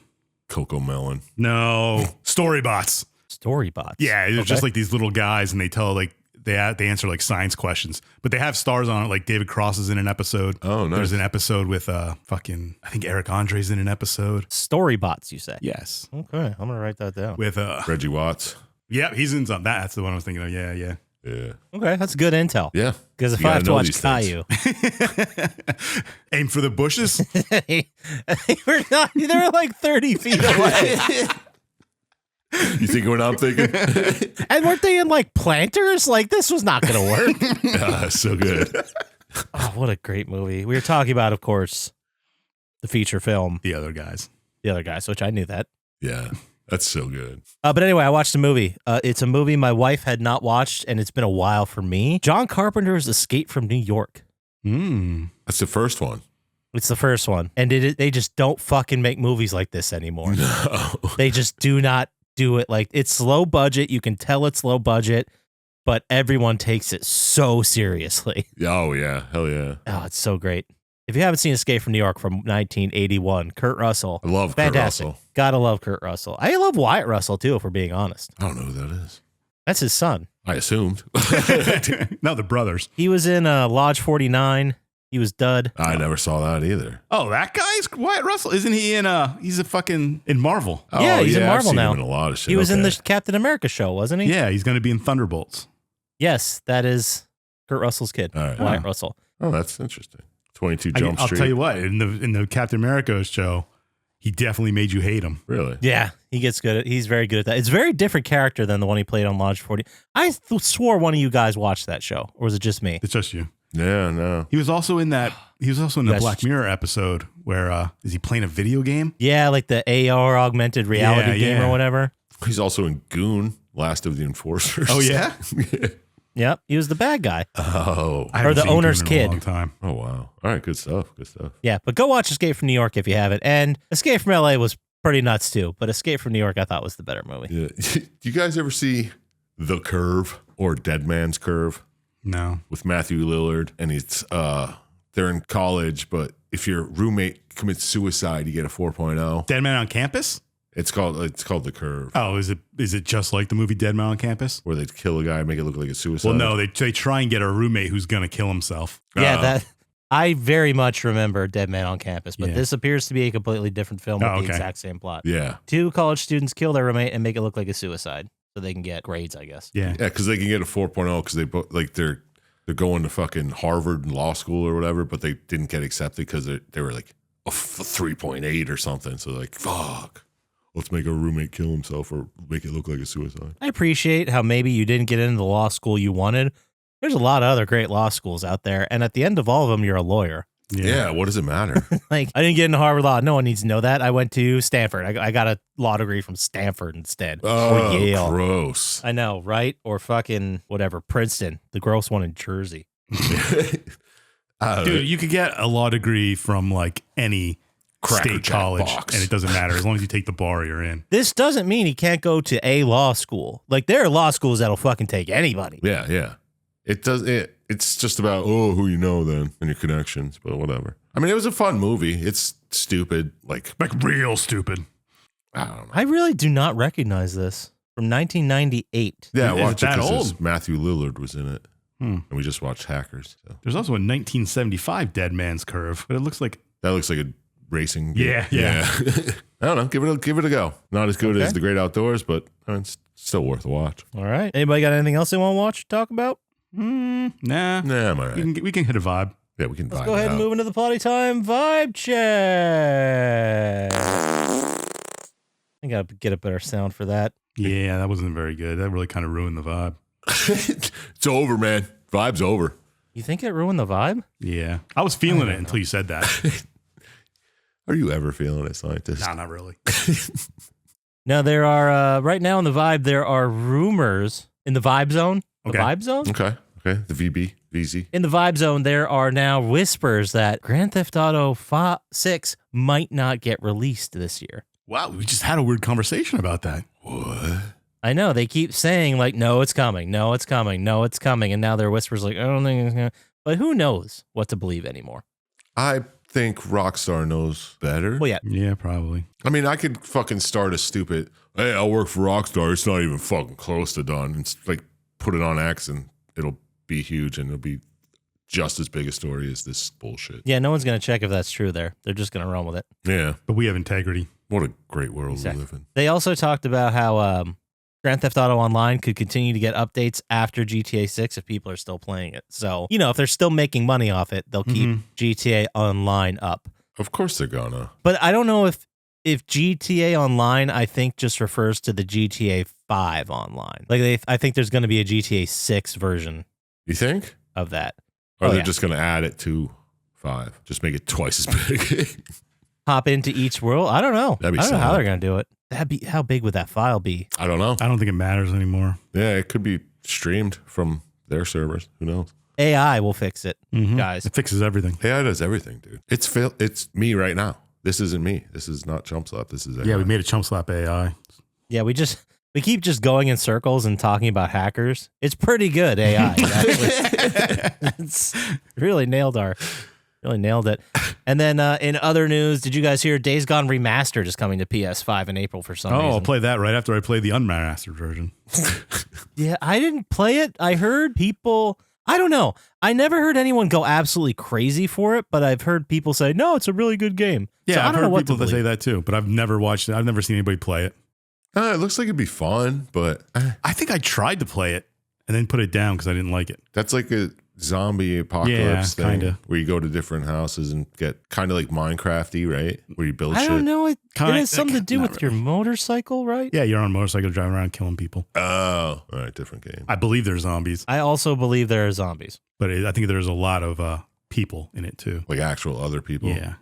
[SPEAKER 2] Coco Melon.
[SPEAKER 3] No. Storybots.
[SPEAKER 1] Storybots.
[SPEAKER 3] Yeah, it's just like these little guys, and they tell like they answer like science questions, but they have stars on it. Like David Cross is in an episode.
[SPEAKER 2] Oh, nice.
[SPEAKER 3] There's an episode with I think Eric Andre's in an episode.
[SPEAKER 1] Storybots, you say?
[SPEAKER 3] Yes,
[SPEAKER 1] Okay, I'm gonna write that down.
[SPEAKER 3] with
[SPEAKER 2] Reggie Watts.
[SPEAKER 3] yeah, he's in some. That's the one I was thinking of. Yeah.
[SPEAKER 2] Yeah.
[SPEAKER 1] Okay, that's good intel.
[SPEAKER 2] Yeah.
[SPEAKER 1] Because if
[SPEAKER 2] You
[SPEAKER 1] I
[SPEAKER 2] gotta
[SPEAKER 1] have to
[SPEAKER 2] know
[SPEAKER 1] watch
[SPEAKER 2] these things.
[SPEAKER 1] Caillou,
[SPEAKER 3] Aim for the bushes.
[SPEAKER 1] they were like 30 feet away.
[SPEAKER 2] You thinking what I'm thinking?
[SPEAKER 1] And weren't they in like planters? Like this was not gonna work.
[SPEAKER 2] So good.
[SPEAKER 1] Oh, what a great movie. We were talking about, of course, the feature film,
[SPEAKER 3] The Other Guys.
[SPEAKER 1] The Other Guys, which I knew that.
[SPEAKER 2] Yeah. That's so good.
[SPEAKER 1] But anyway, I watched a movie. It's a movie my wife had not watched, and it's been a while for me. John Carpenter's Escape from New York.
[SPEAKER 2] That's the first one.
[SPEAKER 1] It's the first one. And they just don't fucking make movies like this anymore.
[SPEAKER 2] No.
[SPEAKER 1] They just do not do it. Like, it's low budget. You can tell it's low budget, but everyone takes it so seriously.
[SPEAKER 2] Oh, yeah. Hell yeah.
[SPEAKER 1] Oh, it's so great. If you haven't seen Escape from New York from 1981, Kurt Russell.
[SPEAKER 2] I love
[SPEAKER 1] Fantastic.
[SPEAKER 2] Kurt Russell.
[SPEAKER 1] Gotta love Kurt Russell. I love Wyatt Russell, too, if we're being honest.
[SPEAKER 2] I don't know who that is.
[SPEAKER 1] That's his son.
[SPEAKER 2] I assumed.
[SPEAKER 3] No, the brothers.
[SPEAKER 1] He was in Lodge 49. He was Dud.
[SPEAKER 2] I never saw that either.
[SPEAKER 3] Oh, that guy's Wyatt Russell. Isn't he in he's a fucking in Marvel?
[SPEAKER 1] Yeah, he's in
[SPEAKER 2] I've
[SPEAKER 1] Marvel
[SPEAKER 2] seen
[SPEAKER 1] now.
[SPEAKER 2] him in a lot of shit.
[SPEAKER 1] He was in
[SPEAKER 2] Okay.
[SPEAKER 1] the Captain America show, wasn't he?
[SPEAKER 3] Yeah, he's going to be in Thunderbolts.
[SPEAKER 1] Yes, that is Kurt Russell's kid,
[SPEAKER 2] All right.
[SPEAKER 1] Wyatt Russell.
[SPEAKER 2] Oh, that's interesting. 22 Jump
[SPEAKER 3] I'll
[SPEAKER 2] Street.
[SPEAKER 3] tell you what, in the Captain America show, he definitely made you hate him.
[SPEAKER 2] Really?
[SPEAKER 1] Yeah, he's very good at that. It's a very different character than the one he played on Lodge 40. I swore one of you guys watched that show, or was it just me?
[SPEAKER 3] It's just you.
[SPEAKER 2] Yeah, no.
[SPEAKER 3] He was also in that. He was also in the
[SPEAKER 1] Yes.
[SPEAKER 3] Black Mirror episode where is he playing a video game?
[SPEAKER 1] Yeah, like the AR augmented reality game
[SPEAKER 3] yeah.
[SPEAKER 1] or whatever.
[SPEAKER 2] He's also in Goon, Last of the Enforcers.
[SPEAKER 3] Oh yeah.
[SPEAKER 1] Yep, he was the bad guy.
[SPEAKER 2] Oh.
[SPEAKER 3] I haven't
[SPEAKER 1] the
[SPEAKER 3] seen Dune
[SPEAKER 1] owner's
[SPEAKER 3] in
[SPEAKER 1] kid.
[SPEAKER 3] A long time.
[SPEAKER 2] Oh, wow. All right. Good stuff. Good stuff.
[SPEAKER 1] Yeah, but go watch Escape from New York if you haven't. And Escape from LA was pretty nuts too, but Escape from New York I thought was the better movie.
[SPEAKER 2] Yeah. Do you guys ever see The Curve or Dead Man's Curve
[SPEAKER 3] No.
[SPEAKER 2] with Matthew Lillard? And it's they're in college, but if your roommate commits suicide, you get a 4.0.
[SPEAKER 3] Dead Man on Campus?
[SPEAKER 2] It's called The Curve,
[SPEAKER 3] Oh, is it just like the movie Dead Man on Campus?
[SPEAKER 2] where they kill a guy and make it look like a suicide.
[SPEAKER 3] Well, no, they try and get a roommate who's gonna kill himself.
[SPEAKER 1] Yeah, that I very much remember Dead Man on Campus, but
[SPEAKER 3] Yeah.
[SPEAKER 1] this appears to be a completely different film with
[SPEAKER 3] Oh,
[SPEAKER 1] the
[SPEAKER 3] okay.
[SPEAKER 1] exact same plot.
[SPEAKER 2] Yeah.
[SPEAKER 1] 2 college students kill their roommate and make it look like a suicide so they can get grades, I guess.
[SPEAKER 3] Yeah.
[SPEAKER 2] Yeah, because they can get a 4.0 because they both like they're going to fucking Harvard law school or whatever, but they didn't get accepted because they were like a 3.8 or something. So like, fuck, let's make a roommate kill himself or make it look like a suicide.
[SPEAKER 1] I appreciate how maybe you didn't get into the law school you wanted. There's a lot of other great law schools out there, and at the end of all of them, you're a lawyer.
[SPEAKER 2] Yeah, what does it matter?
[SPEAKER 1] Like, I didn't get into Harvard Law. No one needs to know that. I went to Stanford. I got a law degree from Stanford instead.
[SPEAKER 2] Oh,
[SPEAKER 1] or Yale.
[SPEAKER 2] gross.
[SPEAKER 1] I know, right? Or fucking whatever, Princeton, the gross one in Jersey.
[SPEAKER 3] Dude, you could get a law degree from like any
[SPEAKER 2] Cracker
[SPEAKER 3] state
[SPEAKER 2] Jack
[SPEAKER 3] college,
[SPEAKER 2] box.
[SPEAKER 3] and it doesn't matter as long as you take the bar. You're in.
[SPEAKER 1] This doesn't mean he can't go to a law school. Like, there are law schools that'll fucking take anybody.
[SPEAKER 2] Yeah, yeah. It's just about who you know then and your connections, but whatever. I mean, it was a fun movie. It's stupid, like
[SPEAKER 3] Real stupid.
[SPEAKER 2] I don't know.
[SPEAKER 1] I really do not recognize this. From 1998.
[SPEAKER 2] Yeah,
[SPEAKER 3] Is it
[SPEAKER 2] watch it
[SPEAKER 3] that
[SPEAKER 2] 'cause
[SPEAKER 3] old?
[SPEAKER 2] Matthew Lillard was in it, and we just watched Hackers. So.
[SPEAKER 3] There's also a 1975 Dead Man's Curve, but it looks like
[SPEAKER 2] That looks like a racing game.
[SPEAKER 3] Yeah.
[SPEAKER 2] I don't know. Give it a go. Not as good
[SPEAKER 1] Okay.
[SPEAKER 2] as The Great Outdoors, but it's still worth a watch.
[SPEAKER 1] All right. Anybody got anything else they want to watch, talk about?
[SPEAKER 3] nah.
[SPEAKER 2] Nah, I'm all right.
[SPEAKER 3] We can hit a vibe.
[SPEAKER 2] Yeah, we can
[SPEAKER 1] Let's
[SPEAKER 2] vibe
[SPEAKER 1] go ahead
[SPEAKER 2] it
[SPEAKER 1] and
[SPEAKER 2] out.
[SPEAKER 1] move into the Plotty Time vibe check. I got to get a better sound for that.
[SPEAKER 3] Yeah, that wasn't very good. That really kind of ruined the vibe.
[SPEAKER 2] It's over, man. Vibe's over.
[SPEAKER 1] You think it ruined the vibe?
[SPEAKER 3] Yeah, I was feeling it until you said that.
[SPEAKER 2] Are you ever feeling it, Syintist?
[SPEAKER 3] Nah, not really.
[SPEAKER 1] No, there are, right now in the vibe, there are rumors in the vibe zone. The
[SPEAKER 3] Okay.
[SPEAKER 1] vibe zone?
[SPEAKER 2] Okay. The VZ.
[SPEAKER 1] In the vibe zone, there are now whispers that Grand Theft Auto 6 might not get released this year.
[SPEAKER 3] Wow, we just had a weird conversation about that.
[SPEAKER 2] What?
[SPEAKER 1] I know, they keep saying, like, no, it's coming, no, it's coming, no, it's coming. And now there are whispers like, I don't think it's going to. But who knows what to believe anymore?
[SPEAKER 2] I think Rockstar knows better.
[SPEAKER 1] Well, yeah.
[SPEAKER 3] Yeah, probably.
[SPEAKER 2] I mean, I could fucking start a stupid, hey, I'll work for Rockstar. It's not even fucking close to done. It's like, put it on X and it'll be huge and it'll be just as big a story as this bullshit.
[SPEAKER 1] Yeah, no one's going to check if that's true there. They're just going to run with it.
[SPEAKER 2] Yeah.
[SPEAKER 3] But we have integrity.
[SPEAKER 2] What a great world
[SPEAKER 1] Exactly.
[SPEAKER 2] we live in.
[SPEAKER 1] They also talked about how Grand Theft Auto Online could continue to get updates after GTA 6 if people are still playing it. So, you know, if they're still making money off it, they'll keep GTA Online up.
[SPEAKER 2] Of course they're gonna.
[SPEAKER 1] But I don't know if GTA Online, I think, just refers to the GTA 5 Online. Like, I think there's going to be a GTA 6 version
[SPEAKER 2] You think?
[SPEAKER 1] of that.
[SPEAKER 2] Or
[SPEAKER 1] Oh,
[SPEAKER 2] they're
[SPEAKER 1] yeah.
[SPEAKER 2] just gonna add it to 5. Just make it twice as big.
[SPEAKER 1] Hop into each world. I don't know.
[SPEAKER 2] That'd be
[SPEAKER 1] I don't know how
[SPEAKER 2] solid.
[SPEAKER 1] they're going to do it. How big would that file be?
[SPEAKER 2] I don't know.
[SPEAKER 3] I don't think it matters anymore.
[SPEAKER 2] Yeah, it could be streamed from their servers. Who knows?
[SPEAKER 1] AI will fix it,
[SPEAKER 3] Mhm.
[SPEAKER 1] guys.
[SPEAKER 3] It fixes everything.
[SPEAKER 2] AI does everything, dude. It's me right now. This isn't me. This is not Chump Slap. This is AI.
[SPEAKER 3] Yeah, we made a Chump Slap AI.
[SPEAKER 1] Yeah, we keep just going in circles and talking about hackers. It's pretty good AI. Actually. It's really nailed it. And then in other news, did you guys hear Days Gone Remastered is coming to PS5 in April for some reason?
[SPEAKER 3] I'll play that right after I play the unmastered version.
[SPEAKER 1] Yeah, I didn't play it. I heard people, I don't know. I never heard anyone go absolutely crazy for it, but I've heard people say, no, it's a really good game.
[SPEAKER 3] Yeah,
[SPEAKER 1] So I
[SPEAKER 3] I've
[SPEAKER 1] don't know
[SPEAKER 3] heard
[SPEAKER 1] what
[SPEAKER 3] people
[SPEAKER 1] to
[SPEAKER 3] that say
[SPEAKER 1] believe.
[SPEAKER 3] that too, but I've never watched it. I've never seen anybody play it.
[SPEAKER 2] It looks like it'd be fun, but
[SPEAKER 3] I think I tried to play it and then put it down because I didn't like it.
[SPEAKER 2] that's like a zombie apocalypse
[SPEAKER 3] Yeah,
[SPEAKER 2] thing
[SPEAKER 3] kinda.
[SPEAKER 2] where you go to different houses and get kind of like Minecrafty, right? Where you build
[SPEAKER 1] I
[SPEAKER 2] shit.
[SPEAKER 1] don't know. It
[SPEAKER 3] Kind-
[SPEAKER 1] has something to do
[SPEAKER 3] not
[SPEAKER 1] with your motorcycle, right?
[SPEAKER 3] Yeah, you're on a motorcycle driving around killing people.
[SPEAKER 2] Oh, all right, different game.
[SPEAKER 3] I believe there's zombies,
[SPEAKER 1] I also believe there are zombies.
[SPEAKER 3] but I think there's a lot of people in it too.
[SPEAKER 2] Like actual other people
[SPEAKER 3] Yeah,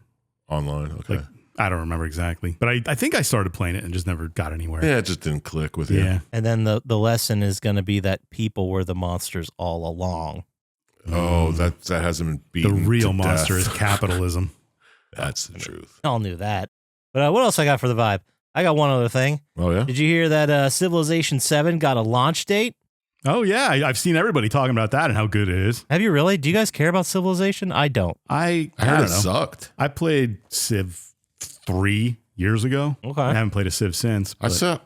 [SPEAKER 2] online. Okay.
[SPEAKER 3] like I don't remember exactly, but I think I started playing it and just never got anywhere.
[SPEAKER 2] yeah, it just didn't click with you.
[SPEAKER 3] Yeah.
[SPEAKER 1] And then the lesson is going to be that people were the monsters all along.
[SPEAKER 2] Oh, that hasn't been
[SPEAKER 3] The
[SPEAKER 2] beaten.
[SPEAKER 3] real
[SPEAKER 2] to
[SPEAKER 3] monster
[SPEAKER 2] death.
[SPEAKER 3] is capitalism.
[SPEAKER 2] That's the truth.
[SPEAKER 1] All knew that. But what else I got for the vibe? I got one other thing.
[SPEAKER 2] Oh yeah.
[SPEAKER 1] Did you hear that Civilization 7 got a launch date?
[SPEAKER 3] Oh yeah, I've seen everybody talking about that and how good it is.
[SPEAKER 1] Have you really? Do you guys care about Civilization? I don't.
[SPEAKER 3] I
[SPEAKER 2] I heard
[SPEAKER 3] don't
[SPEAKER 2] it
[SPEAKER 3] know.
[SPEAKER 2] sucked.
[SPEAKER 3] I played Civ 3 years ago.
[SPEAKER 1] Okay.
[SPEAKER 3] I haven't played a Civ since.
[SPEAKER 2] I
[SPEAKER 3] but-
[SPEAKER 2] saw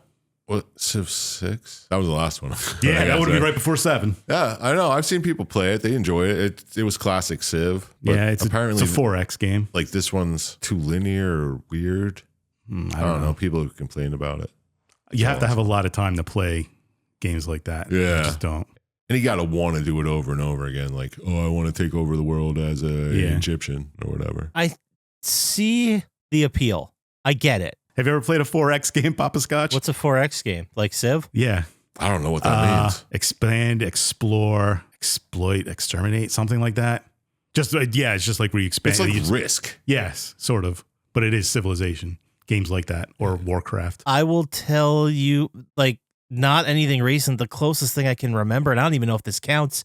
[SPEAKER 2] what Civ 6. That was the last one.
[SPEAKER 3] Yeah,
[SPEAKER 2] I
[SPEAKER 3] that would
[SPEAKER 2] guess,
[SPEAKER 3] be right before 7.
[SPEAKER 2] Yeah, I know. I've seen people play it. They enjoy it. It was classic Civ. But
[SPEAKER 3] Yeah, it's
[SPEAKER 2] apparently
[SPEAKER 3] a 4X game.
[SPEAKER 2] like this one's too linear or weird.
[SPEAKER 3] I
[SPEAKER 2] I don't know. People have complained about it.
[SPEAKER 3] You have to have a lot of time to play games like that.
[SPEAKER 2] Yeah.
[SPEAKER 3] You just don't.
[SPEAKER 2] And you got to want to do it over and over again. Like, oh, I want to take over the world as a
[SPEAKER 3] Yeah.
[SPEAKER 2] Egyptian or whatever.
[SPEAKER 1] I see the appeal. I get it.
[SPEAKER 3] Have you ever played a 4X game, Poppascotch?
[SPEAKER 1] What's a 4X game? Like Civ?
[SPEAKER 3] Yeah.
[SPEAKER 2] I don't know what that means.
[SPEAKER 3] Expand, explore, exploit, exterminate, something like that. It's just like where you expand.
[SPEAKER 2] It's like Risk.
[SPEAKER 3] Yes, sort of. But it is Civilization. Games like that, or Warcraft.
[SPEAKER 1] I will tell you, like, not anything recent. The closest thing I can remember, and I don't even know if this counts,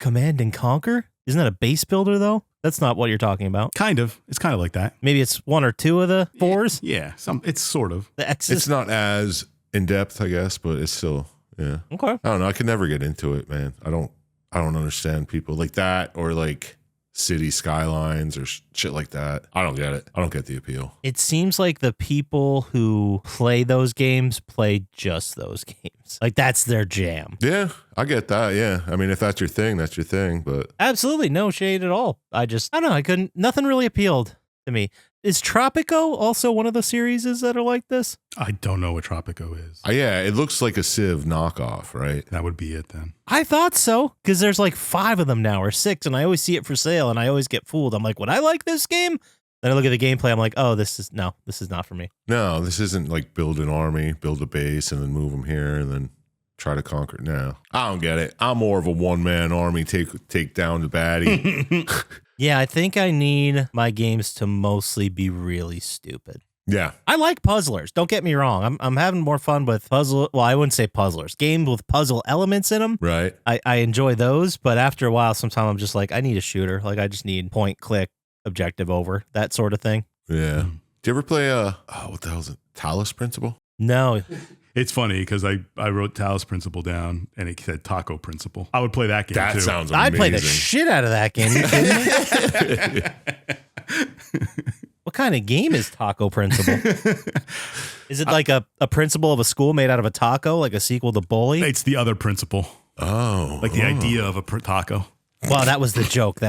[SPEAKER 1] Command and Conquer? Isn't that a base builder, though? That's not what you're talking about.
[SPEAKER 3] Kind of. It's kind of like that.
[SPEAKER 1] Maybe it's one or two of the fours?
[SPEAKER 3] Yeah, it's sort of.
[SPEAKER 1] The X's?
[SPEAKER 2] It's not as in-depth, I guess, but it's still, yeah.
[SPEAKER 1] Okay.
[SPEAKER 2] I don't know. I can never get into it, man. I don't understand people like that, or like city skylines or shit like that. I don't get it. I don't get the appeal.
[SPEAKER 1] It seems like the people who play those games play just those games. Like, that's their jam.
[SPEAKER 2] Yeah, I get that. Yeah. I mean, if that's your thing, that's your thing. But
[SPEAKER 1] Absolutely no shade at all. I don't know. Nothing really appealed to me. Is Tropico also one of the series that are like this?
[SPEAKER 3] I don't know what Tropico is.
[SPEAKER 2] yeah, it looks like a Civ knockoff, right?
[SPEAKER 3] That would be it then.
[SPEAKER 1] I thought so, because there's like 5 of them now or 6, and I always see it for sale, and I always get fooled. I'm like, would I like this game? Then I look at the gameplay. I'm like, oh, this is not for me.
[SPEAKER 2] No, this isn't like build an army, build a base, and then move them here, and then try to conquer. No, I don't get it. I'm more of a one-man army, take down the baddie.
[SPEAKER 1] Yeah, I think I need my games to mostly be really stupid.
[SPEAKER 2] Yeah.
[SPEAKER 1] I like puzzlers. Don't get me wrong. I'm having more fun with puzzle. Well, I wouldn't say puzzlers. Games with puzzle elements in them.
[SPEAKER 2] Right.
[SPEAKER 1] I enjoy those, but after a while, sometimes I'm just like, I need a shooter. Like, I just need point, click, objective over, that sort of thing.
[SPEAKER 2] Yeah. Do you ever play what the hell is it? Talos Principle?
[SPEAKER 1] No.
[SPEAKER 3] It's funny because I wrote Talos Principle down and it said Taco Principle. I would play that game
[SPEAKER 2] That
[SPEAKER 3] too.
[SPEAKER 2] sounds amazing.
[SPEAKER 1] I'd play the shit out of that game. You kidding me? What kind of game is Taco Principle? Is it like a principal of a school made out of a taco, like a sequel to Bully?
[SPEAKER 3] It's the other principle.
[SPEAKER 2] Oh.
[SPEAKER 3] Like the idea of a taco.
[SPEAKER 1] Wow, that was the joke.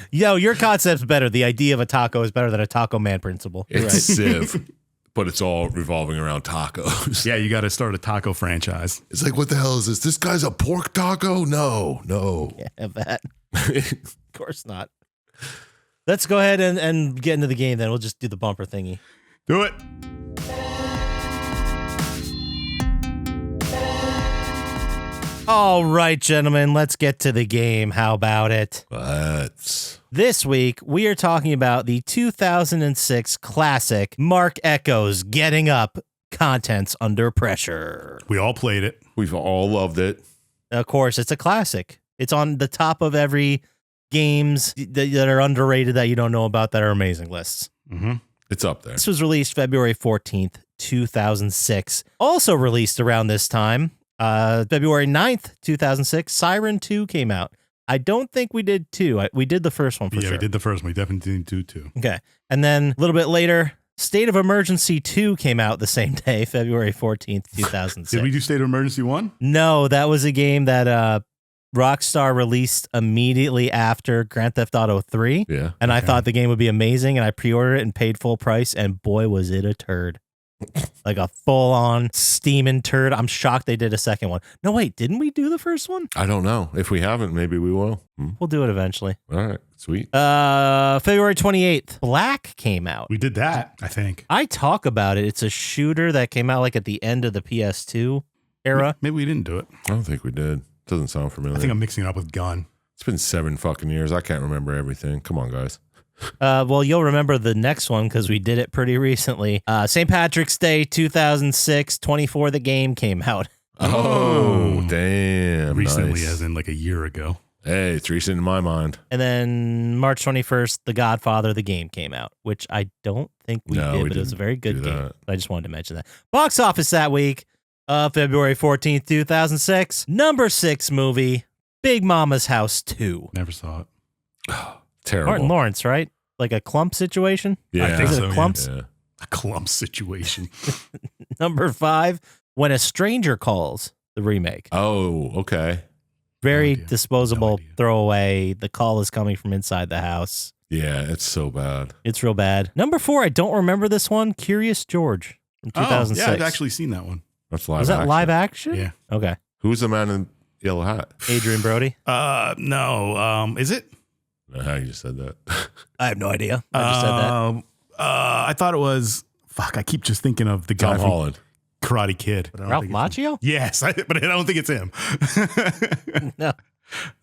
[SPEAKER 1] Yo, your concept's better. The idea of a taco is better than a Taco Man principle. You're
[SPEAKER 2] It's Civ, but it's all revolving around tacos.
[SPEAKER 3] Yeah, you got to start a taco franchise.
[SPEAKER 2] It's like, what the hell is this? This guy's a pork taco? No.
[SPEAKER 1] Can't have that. Of course not. Let's go ahead and get into the game then. We'll just do the bumper thingy.
[SPEAKER 3] Do it.
[SPEAKER 1] All right, gentlemen, let's get to the game. How about it?
[SPEAKER 2] Let's.
[SPEAKER 1] This week, we are talking about the 2006 classic Marc Ecko's Getting Up, Contents Under Pressure.
[SPEAKER 3] We all played it.
[SPEAKER 2] We've all loved it.
[SPEAKER 1] Of course, it's a classic. It's on the top of every games that are underrated that you don't know about that are amazing lists.
[SPEAKER 3] Mm-hmm.
[SPEAKER 2] It's up there.
[SPEAKER 1] This was released February 14th, 2006. Also released around this time, February 9th, 2006, Siren 2 came out. I don't think we did 2. We did the first one for sure.
[SPEAKER 3] Yeah, we did the first one. We definitely didn't do 2.
[SPEAKER 1] Okay. And then a little bit later, State of Emergency 2 came out the same day, February 14th, 2006.
[SPEAKER 3] Did we do State of Emergency 1?
[SPEAKER 1] No, that was a game that Rockstar released immediately after Grand Theft Auto 3.
[SPEAKER 2] Yeah.
[SPEAKER 1] And I thought the game would be amazing, and I pre-ordered it and paid full price, and boy, was it a turd. Like a full-on steaming turd. I'm shocked they did a second one. No, wait, didn't we do the first one?
[SPEAKER 2] I don't know. If we haven't, maybe we will.
[SPEAKER 1] We'll do it eventually.
[SPEAKER 2] All right. Sweet.
[SPEAKER 1] February 28th, Black came out.
[SPEAKER 3] We did that, I think.
[SPEAKER 1] I talk about it. It's a shooter that came out like at the end of the PS2 era.
[SPEAKER 3] Maybe we didn't do it.
[SPEAKER 2] I don't think we did. Doesn't sound familiar.
[SPEAKER 3] I think I'm mixing it up with Gun.
[SPEAKER 2] It's been 7 fucking years. I can't remember everything. Come on, guys.
[SPEAKER 1] Well, you'll remember the next one because we did it pretty recently. St. Patrick's Day 2006, 24 the game came out.
[SPEAKER 2] Oh, damn.
[SPEAKER 3] Recently,
[SPEAKER 2] nice.
[SPEAKER 3] as in like a year ago.
[SPEAKER 2] Hey, it's recent in my mind.
[SPEAKER 1] And then March 21st, The Godfather the game came out, which I don't think we
[SPEAKER 2] No,
[SPEAKER 1] did,
[SPEAKER 2] we
[SPEAKER 1] but it was a
[SPEAKER 2] didn't
[SPEAKER 1] very good
[SPEAKER 2] do
[SPEAKER 1] game.
[SPEAKER 2] that.
[SPEAKER 1] I just wanted to mention that. Box office that week, February 14th, 2006, number 6 movie, Big Mama's House 2.
[SPEAKER 3] Never saw it.
[SPEAKER 2] Terrible.
[SPEAKER 1] Martin Lawrence, right? Like a clump situation?
[SPEAKER 2] Yeah.
[SPEAKER 3] I think
[SPEAKER 1] Is it
[SPEAKER 3] so,
[SPEAKER 1] a clumps?
[SPEAKER 2] Yeah.
[SPEAKER 3] A clump situation.
[SPEAKER 1] Number 5, When a Stranger Calls, the remake.
[SPEAKER 2] Oh, okay.
[SPEAKER 1] Very
[SPEAKER 3] idea.
[SPEAKER 1] disposable
[SPEAKER 3] No idea.
[SPEAKER 1] throwaway. The call is coming from inside the house.
[SPEAKER 2] Yeah, it's so bad.
[SPEAKER 1] It's real bad. Number 4, I don't remember this one. Curious George from 2006.
[SPEAKER 3] yeah, I've actually seen that one.
[SPEAKER 2] That's live
[SPEAKER 1] Was that
[SPEAKER 2] action.
[SPEAKER 1] live action?
[SPEAKER 3] Yeah.
[SPEAKER 1] Okay.
[SPEAKER 2] Who's the man in yellow hat?
[SPEAKER 1] Adrian Brody.
[SPEAKER 3] No. Is it?
[SPEAKER 2] How you just said that?
[SPEAKER 1] I have no idea. I just said that.
[SPEAKER 3] I thought it was. Fuck, I keep just thinking of the guy
[SPEAKER 2] Tom
[SPEAKER 3] from
[SPEAKER 2] Holland.
[SPEAKER 3] Karate Kid. But I don't
[SPEAKER 1] Ralph
[SPEAKER 3] think it's him.
[SPEAKER 1] Macchio?
[SPEAKER 3] Yes, but I don't think it's him.
[SPEAKER 1] No.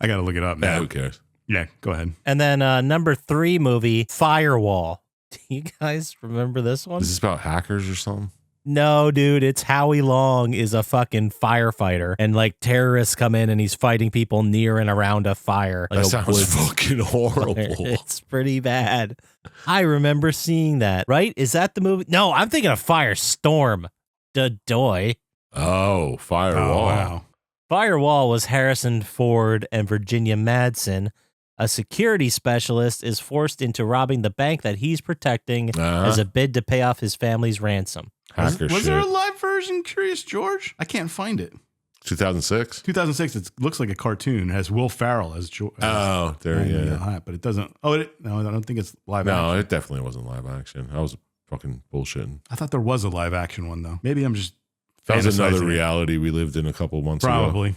[SPEAKER 3] I got to look it up
[SPEAKER 2] Yeah,
[SPEAKER 3] now.
[SPEAKER 2] who cares?
[SPEAKER 3] Yeah, go ahead.
[SPEAKER 1] And then number 3 movie, Firewall. Do you guys remember this one?
[SPEAKER 2] Is this about hackers or something?
[SPEAKER 1] No, dude, it's Howie Long is a fucking firefighter, and like terrorists come in and he's fighting people near and around a fire. Like
[SPEAKER 2] That
[SPEAKER 1] a
[SPEAKER 2] sounds
[SPEAKER 1] woods
[SPEAKER 2] fucking horrible.
[SPEAKER 1] fire. It's pretty bad. I remember seeing that, right? Is that the movie? No, I'm thinking of Firestorm. Doy.
[SPEAKER 2] Oh, Firewall.
[SPEAKER 3] Oh, wow.
[SPEAKER 1] Firewall was Harrison Ford and Virginia Madsen. A security specialist is forced into robbing the bank that he's protecting as a bid to pay off his family's ransom.
[SPEAKER 2] Hacker
[SPEAKER 3] Was
[SPEAKER 2] shit.
[SPEAKER 3] there a live version, Curious George? I can't find it.
[SPEAKER 2] 2006?
[SPEAKER 3] 2006. It looks like a cartoon. It has Will Ferrell as George.
[SPEAKER 2] Oh, there you go.
[SPEAKER 3] But it doesn't. Oh, no, I don't think it's live
[SPEAKER 2] No,
[SPEAKER 3] action.
[SPEAKER 2] it definitely wasn't live action. I was fucking bullshitting.
[SPEAKER 3] I thought there was a live action one, though. Maybe I'm just
[SPEAKER 2] That was another
[SPEAKER 3] fantasizing it.
[SPEAKER 2] reality we lived in a couple months ago.
[SPEAKER 3] Probably.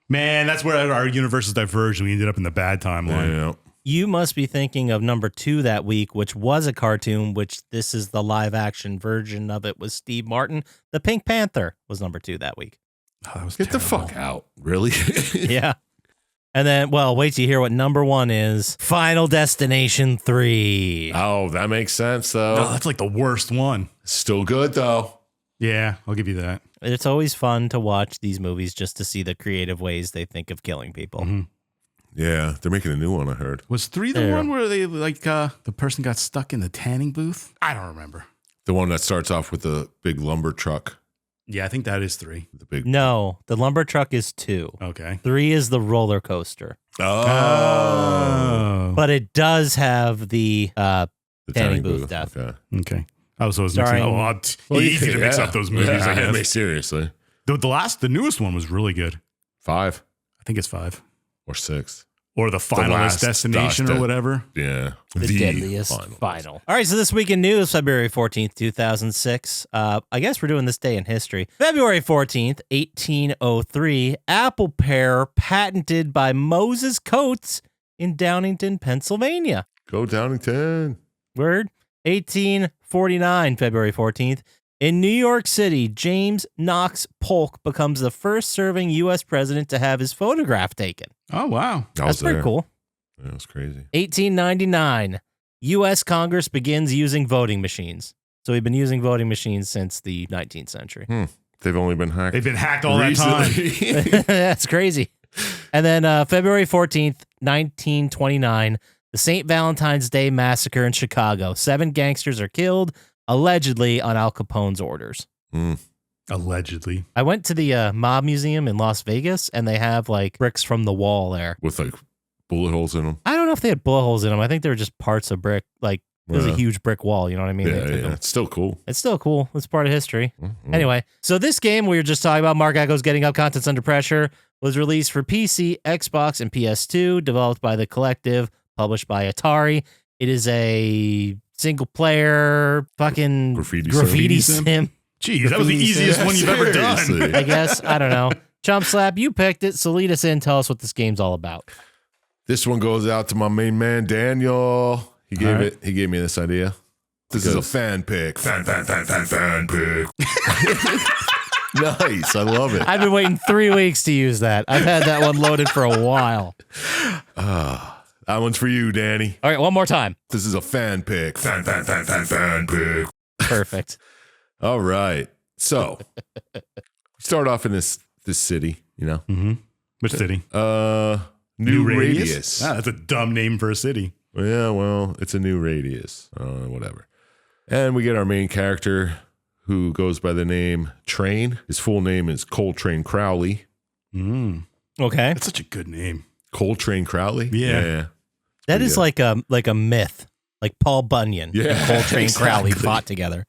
[SPEAKER 3] Man, that's where our universes diverged. We ended up in the bad timeline.
[SPEAKER 2] Yeah.
[SPEAKER 1] You must be thinking of number 2 that week, which was a cartoon, which this is the live action version of it with Steve Martin. The Pink Panther was number 2 that week.
[SPEAKER 3] Oh, that was
[SPEAKER 2] Get the
[SPEAKER 3] terrible.
[SPEAKER 2] fuck out. Really?
[SPEAKER 1] Yeah. And then, well, wait till you hear what number 1 is. Final Destination 3.
[SPEAKER 2] Oh, that makes sense, though.
[SPEAKER 3] Oh, that's like the worst one.
[SPEAKER 2] Still good, though.
[SPEAKER 3] Yeah, I'll give you that.
[SPEAKER 1] It's always fun to watch these movies just to see the creative ways they think of killing people.
[SPEAKER 3] Mm-hmm.
[SPEAKER 2] Yeah, they're making a new one, I heard.
[SPEAKER 3] Was 3 the
[SPEAKER 1] Yeah.
[SPEAKER 3] one where they the person got stuck in the tanning booth? I don't remember.
[SPEAKER 2] The one that starts off with the big lumber truck.
[SPEAKER 3] Yeah, I think that is 3.
[SPEAKER 2] The big.
[SPEAKER 1] No, the lumber truck is 2.
[SPEAKER 3] Okay.
[SPEAKER 1] 3 is the roller coaster.
[SPEAKER 2] Oh.
[SPEAKER 1] But it does have the
[SPEAKER 2] The
[SPEAKER 1] tanning booth death.
[SPEAKER 2] Okay.
[SPEAKER 3] Okay. I was always mixing.
[SPEAKER 1] Starring-
[SPEAKER 3] Easy to mix
[SPEAKER 2] yeah.
[SPEAKER 3] up those movies.
[SPEAKER 2] Yeah,
[SPEAKER 3] I guess.
[SPEAKER 2] mean, seriously.
[SPEAKER 3] The newest one was really good.
[SPEAKER 2] 5
[SPEAKER 3] I think it's 5
[SPEAKER 2] or 6.
[SPEAKER 3] or the Final
[SPEAKER 2] Last
[SPEAKER 3] Destination
[SPEAKER 2] Dust-
[SPEAKER 3] or whatever.
[SPEAKER 2] Yeah.
[SPEAKER 1] the deadliest final. All right, so this week in news, February 14th, 2006. I guess we're doing this day in history. February 14th, 1803, Apple Pear patented by Moses Coates in Downingtown, Pennsylvania.
[SPEAKER 2] Go Downingtown.
[SPEAKER 1] Word. 1849, February 14th. In New York City, James Knox Polk becomes the first serving U.S. president to have his photograph taken.
[SPEAKER 3] Oh, wow.
[SPEAKER 2] I
[SPEAKER 1] That's
[SPEAKER 2] was
[SPEAKER 1] pretty
[SPEAKER 2] there.
[SPEAKER 1] cool.
[SPEAKER 2] That was crazy.
[SPEAKER 1] 1899, U.S. Congress begins using voting machines. So we've been using voting machines since the 19th century.
[SPEAKER 2] They've only been hacked.
[SPEAKER 3] They've been hacked all that time.
[SPEAKER 2] recently.
[SPEAKER 1] That's crazy. And then February 14th, 1929, the St. Valentine's Day Massacre in Chicago. 7 gangsters are killed, allegedly on Al Capone's orders.
[SPEAKER 3] Allegedly.
[SPEAKER 1] I went to the Mob Museum in Las Vegas, and they have like bricks from the wall there.
[SPEAKER 2] With like bullet holes in them.
[SPEAKER 1] I don't know if they had bullet holes in them. I think they were just parts of brick. Like it was a
[SPEAKER 2] Yeah.
[SPEAKER 1] huge brick wall. You know what I mean? They
[SPEAKER 2] Yeah,
[SPEAKER 1] took
[SPEAKER 2] yeah.
[SPEAKER 1] them.
[SPEAKER 2] It's still cool.
[SPEAKER 1] It's still cool. It's part of history.
[SPEAKER 2] Mhm.
[SPEAKER 1] Anyway, so this game we were just talking about, Marc Ecko's Getting Up Contents Under Pressure, was released for PC, Xbox, and PS2, developed by The Collective, published by Atari. It is a single-player fucking
[SPEAKER 2] Graffiti sim.
[SPEAKER 1] sim.
[SPEAKER 3] Geez, that was the easiest one you've ever done.
[SPEAKER 2] Seriously.
[SPEAKER 1] I guess. I don't know. Chump Slap, you picked it, so lead us in. Tell us what this game's all about.
[SPEAKER 2] This one goes out to my main man, Daniel. He gave
[SPEAKER 3] All right.
[SPEAKER 2] He gave me this idea. This is a fan pick. Fan pick. Nice. I love it.
[SPEAKER 1] I've been waiting 3 weeks to use that. I've had that one loaded for a while.
[SPEAKER 2] That one's for you, Danny.
[SPEAKER 1] All right, one more time.
[SPEAKER 2] This is a fan pick. Fan pick.
[SPEAKER 1] Perfect.
[SPEAKER 2] All right. So, start off in this city, you know.
[SPEAKER 3] Mm-hmm. Which city?
[SPEAKER 2] New Radius.
[SPEAKER 3] Ah, that's a dumb name for a city.
[SPEAKER 2] Yeah, well, it's a new radius. Whatever. And we get our main character who goes by the name Train. His full name is Coltrane Crowley.
[SPEAKER 3] Mm.
[SPEAKER 1] Okay.
[SPEAKER 3] That's such a good name.
[SPEAKER 2] Coltrane Crowley?
[SPEAKER 3] Yeah.
[SPEAKER 1] That is
[SPEAKER 2] Yeah.
[SPEAKER 1] like a myth. Like Paul Bunyan
[SPEAKER 2] Yeah,
[SPEAKER 1] and Coltrane Crowley
[SPEAKER 2] exactly.
[SPEAKER 1] fought together.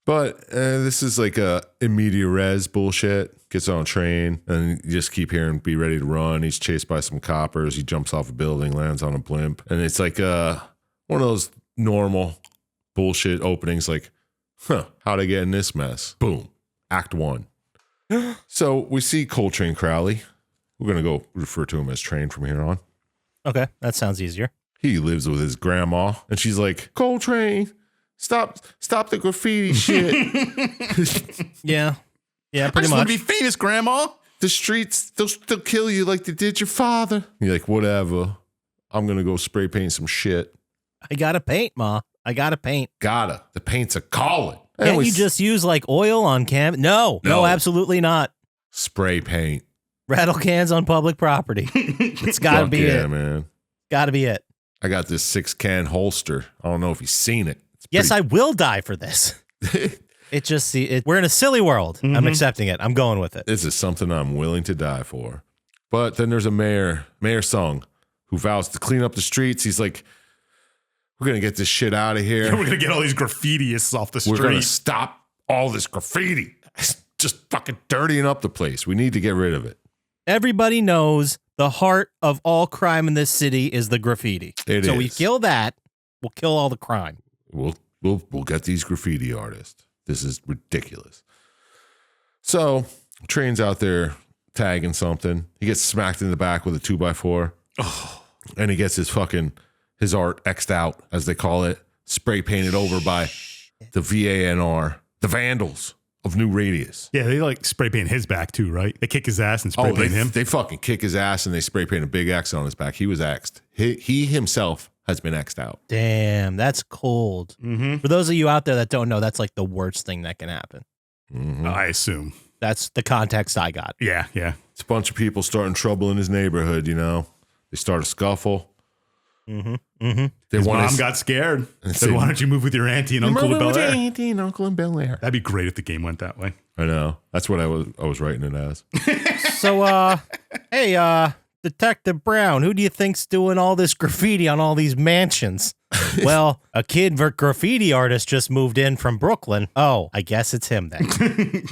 [SPEAKER 2] But this is like a immediate res bullshit. Gets on a train and you just keep hearing be ready to run. He's chased by some coppers. He jumps off a building, lands on a blimp. And it's like one of those normal bullshit openings like, how'd I get in this mess? Boom. Act 1. So we see Coltrane Crowley. We're going to go refer to him as Train from here on.
[SPEAKER 1] Okay, that sounds easier.
[SPEAKER 2] He lives with his grandma. And she's like, Coltrane, stop the graffiti shit.
[SPEAKER 1] Yeah. Yeah,
[SPEAKER 3] I
[SPEAKER 1] pretty
[SPEAKER 3] just want
[SPEAKER 1] much.
[SPEAKER 3] to be famous, Grandma.
[SPEAKER 2] The streets, they'll still kill you like they did your father. You're like, whatever. I'm going to go spray paint some shit.
[SPEAKER 1] I gotta paint, Ma. I gotta paint.
[SPEAKER 2] Gotta. The paint's a calling.
[SPEAKER 1] Can't you just use like oil on canvas? No, absolutely not.
[SPEAKER 2] Spray paint.
[SPEAKER 1] Rattle cans on public property. It's gotta be it,
[SPEAKER 2] man.
[SPEAKER 1] Gotta be it.
[SPEAKER 2] I got this 6-can holster. I don't know if you've seen it.
[SPEAKER 1] Yes, I will die for this. It just we're in a silly world. I'm accepting it. I'm going with it.
[SPEAKER 2] This is something I'm willing to die for. But then there's a Mayor Sung, who vows to clean up the streets. He's like, we're going to get this shit out of here.
[SPEAKER 3] We're going to get all these graffitiists off the street.
[SPEAKER 2] We're going to stop all this graffiti. It's just fucking dirtying up the place. We need to get rid of it.
[SPEAKER 1] Everybody knows the heart of all crime in this city is the graffiti. So we kill that, we'll kill all the crime.
[SPEAKER 2] We'll get these graffiti artists. This is ridiculous. So, Train's out there tagging something. He gets smacked in the back with a 2x4. Oh. And he gets his art X'd out, as they call it, spray painted over by the VANR, the Vandals of New Radius.
[SPEAKER 3] Yeah, they like spray paint his back too, right? They kick his ass and spray paint him.
[SPEAKER 2] They fucking kick his ass and they spray paint a big X on his back. He was X'd. He himself has been X'd out.
[SPEAKER 1] Damn, that's cold. For those of you out there that don't know, that's like the worst thing that can happen.
[SPEAKER 3] I assume.
[SPEAKER 1] That's the context I got.
[SPEAKER 3] Yeah.
[SPEAKER 2] It's a bunch of people starting trouble in his neighborhood, you know. They start a scuffle.
[SPEAKER 3] His mom got scared and said, why don't you move with your auntie and uncle to Bel Air?
[SPEAKER 2] Auntie and uncle in Bel Air.
[SPEAKER 3] That'd be great if the game went that way.
[SPEAKER 2] I know. That's what I was writing it as.
[SPEAKER 1] So, hey, Detective Brown, who do you think's doing all this graffiti on all these mansions? Well, a kid graffiti artist just moved in from Brooklyn. Oh, I guess it's him then.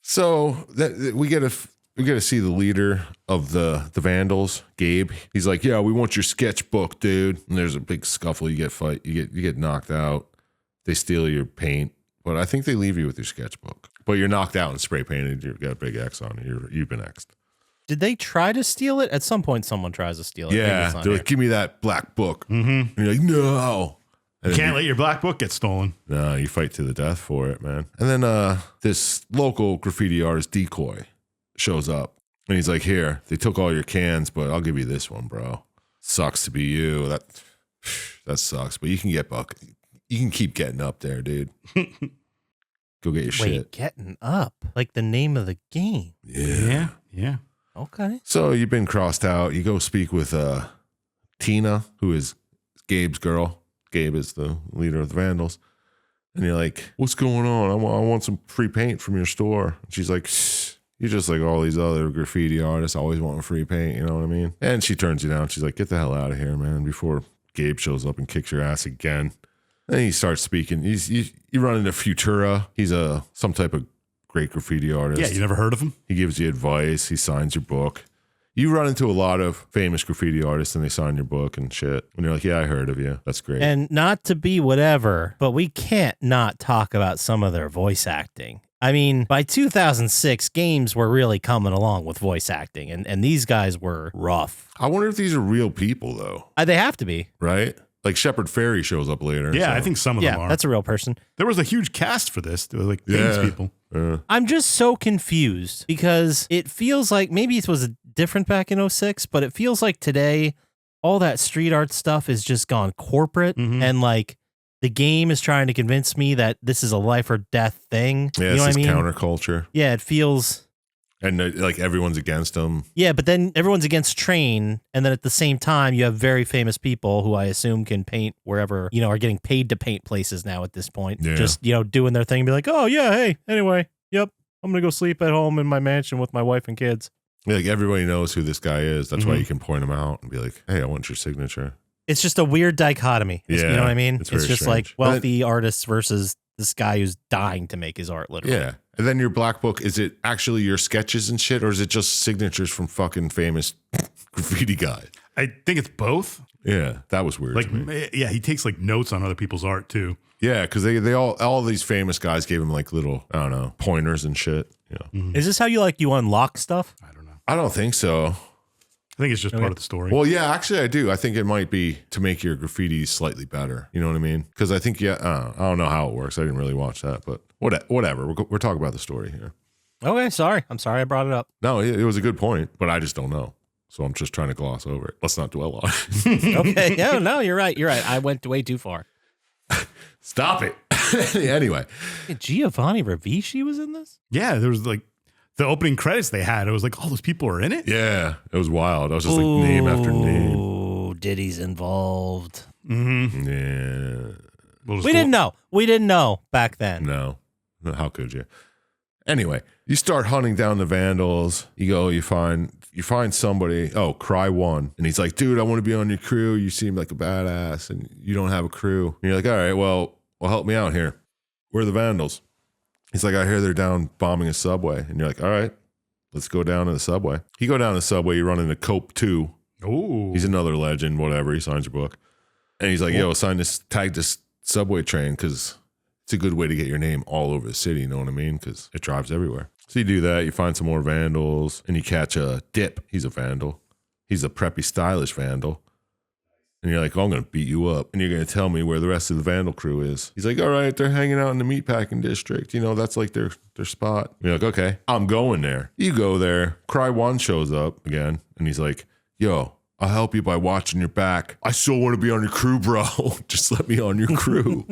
[SPEAKER 2] So we get to see the leader of the Vandals, Gabe. He's like, "Yeah, we want your sketchbook, dude." And there's a big scuffle. You get knocked out. They steal your paint, but I think they leave you with your sketchbook. But you're knocked out and spray painted. You've got a big X on it. You've been X'd.
[SPEAKER 1] Did they try to steal it? At some point, someone tries to steal it.
[SPEAKER 2] Yeah, they're like, "Give me that black book." And you're like, "No."
[SPEAKER 3] You can't let your black book get stolen.
[SPEAKER 2] No, you fight to the death for it, man. And then this local graffiti artist, Decoy, shows up. And he's like, "Here, they took all your cans, but I'll give you this one, bro. Sucks to be you. That sucks. But you can you can keep getting up there, dude. Go get your shit."
[SPEAKER 1] Getting up? Like the name of the game.
[SPEAKER 2] Yeah.
[SPEAKER 1] Okay.
[SPEAKER 2] So you've been crossed out. You go speak with Tina, who is Gabe's girl. Gabe is the leader of the Vandals. And you're like, "What's going on? I want some free paint from your store." And she's like, "Shh, you're just like all these other graffiti artists always wanting free paint, you know what I mean?" And she turns you down. She's like, "Get the hell out of here, man," before Gabe shows up and kicks your ass again. And he starts speaking. You run into Futura. He's some type of great graffiti artist.
[SPEAKER 3] Yeah, you never heard of him?
[SPEAKER 2] He gives you advice. He signs your book. You run into a lot of famous graffiti artists and they sign your book and shit. And you're like, "Yeah, I heard of you. That's great."
[SPEAKER 1] And not to be whatever, but we can't not talk about some of their voice acting. I mean, by 2006, games were really coming along with voice acting, and these guys were rough.
[SPEAKER 2] I wonder if these are real people, though.
[SPEAKER 1] They have to be.
[SPEAKER 2] Right? Like Shepard Fairey shows up later.
[SPEAKER 3] Yeah,
[SPEAKER 2] so.
[SPEAKER 3] I think some of them are.
[SPEAKER 1] That's a real person.
[SPEAKER 3] There was a huge cast for this. There were like famous people.
[SPEAKER 1] I'm just so confused because it feels like maybe it was different back in 06, but it feels like today all that street art stuff is just gone corporate and like the game is trying to convince me that this is a life or death thing.
[SPEAKER 2] Yeah,
[SPEAKER 1] you know
[SPEAKER 2] it's
[SPEAKER 1] what I mean?
[SPEAKER 2] Counterculture.
[SPEAKER 1] Yeah, it feels...
[SPEAKER 2] And like everyone's against them.
[SPEAKER 1] Yeah, but then everyone's against Train, and then at the same time, you have very famous people who I assume can paint wherever, are getting paid to paint places now at this point.
[SPEAKER 2] Yeah.
[SPEAKER 1] Just, doing their thing and be like, "Oh, yeah, hey, anyway, yep, I'm going to go sleep at home in my mansion with my wife and kids."
[SPEAKER 2] Yeah, like everybody knows who this guy is. That's why you can point him out and be like, "Hey, I want your signature."
[SPEAKER 1] It's just a weird dichotomy. You know what I mean? It's just
[SPEAKER 2] strange.
[SPEAKER 1] like wealthy artists versus this guy who's dying to make his art, literally.
[SPEAKER 2] Yeah. And then your black book, is it actually your sketches and shit, or is it just signatures from fucking famous graffiti guys?
[SPEAKER 3] I think it's both.
[SPEAKER 2] Yeah, that was weird.
[SPEAKER 3] Yeah, he takes like notes on other people's art too.
[SPEAKER 2] Yeah, because they all these famous guys gave him like little, I don't know, pointers and shit.
[SPEAKER 1] Is this how you unlock stuff?
[SPEAKER 3] I don't know.
[SPEAKER 2] I don't think so.
[SPEAKER 3] I think it's just part of the story.
[SPEAKER 2] Well, yeah, actually, I do. I think it might be to make your graffiti slightly better. You know what I mean? Because I think, I don't know how it works. I didn't really watch that, but whatever. We're talking about the story here.
[SPEAKER 1] Okay, sorry. I'm sorry I brought it up.
[SPEAKER 2] No, it was a good point, but I just don't know. So I'm just trying to gloss over it. Let's not dwell on it.
[SPEAKER 1] Okay. No, you're right. You're right. I went way too far.
[SPEAKER 2] Stop it. Anyway.
[SPEAKER 1] Giovanni Ribisi was in this?
[SPEAKER 3] Yeah, there was like the opening credits they had. It was like all those people are in it.
[SPEAKER 2] Yeah, it was wild. I was just like name after name.
[SPEAKER 1] Oh, Diddy's involved.
[SPEAKER 3] Mm-hmm.
[SPEAKER 2] Yeah.
[SPEAKER 1] We didn't know. We didn't know back then.
[SPEAKER 2] No. How could you? Anyway, you start hunting down the vandals. You go, you find somebody. Oh, Cry One. And he's like, dude, I want to be on your crew. You seem like a badass and you don't have a crew. And you're like, all right, well, help me out here. Where are the vandals? He's like, I hear they're down bombing a subway. And you're like, all right, let's go down to the subway. You go down to the subway, you run into Cope 2.
[SPEAKER 3] Oh.
[SPEAKER 2] He's another legend, whatever. He signs your book. And he's like, yo, tag this subway train because it's a good way to get your name all over the city. You know what I mean? Because it drives everywhere. So you do that. You find some more vandals and you catch a Dip. He's a vandal. He's a preppy, stylish vandal. And you're like, oh, I'm going to beat you up. And you're going to tell me where the rest of the vandal crew is. He's like, all right, they're hanging out in the meatpacking district. You know, that's like their spot. And you're like, okay, I'm going there. You go there. Cry One shows up again. And he's like, yo, I'll help you by watching your back. I still want to be on your crew, bro. Just let me on your crew.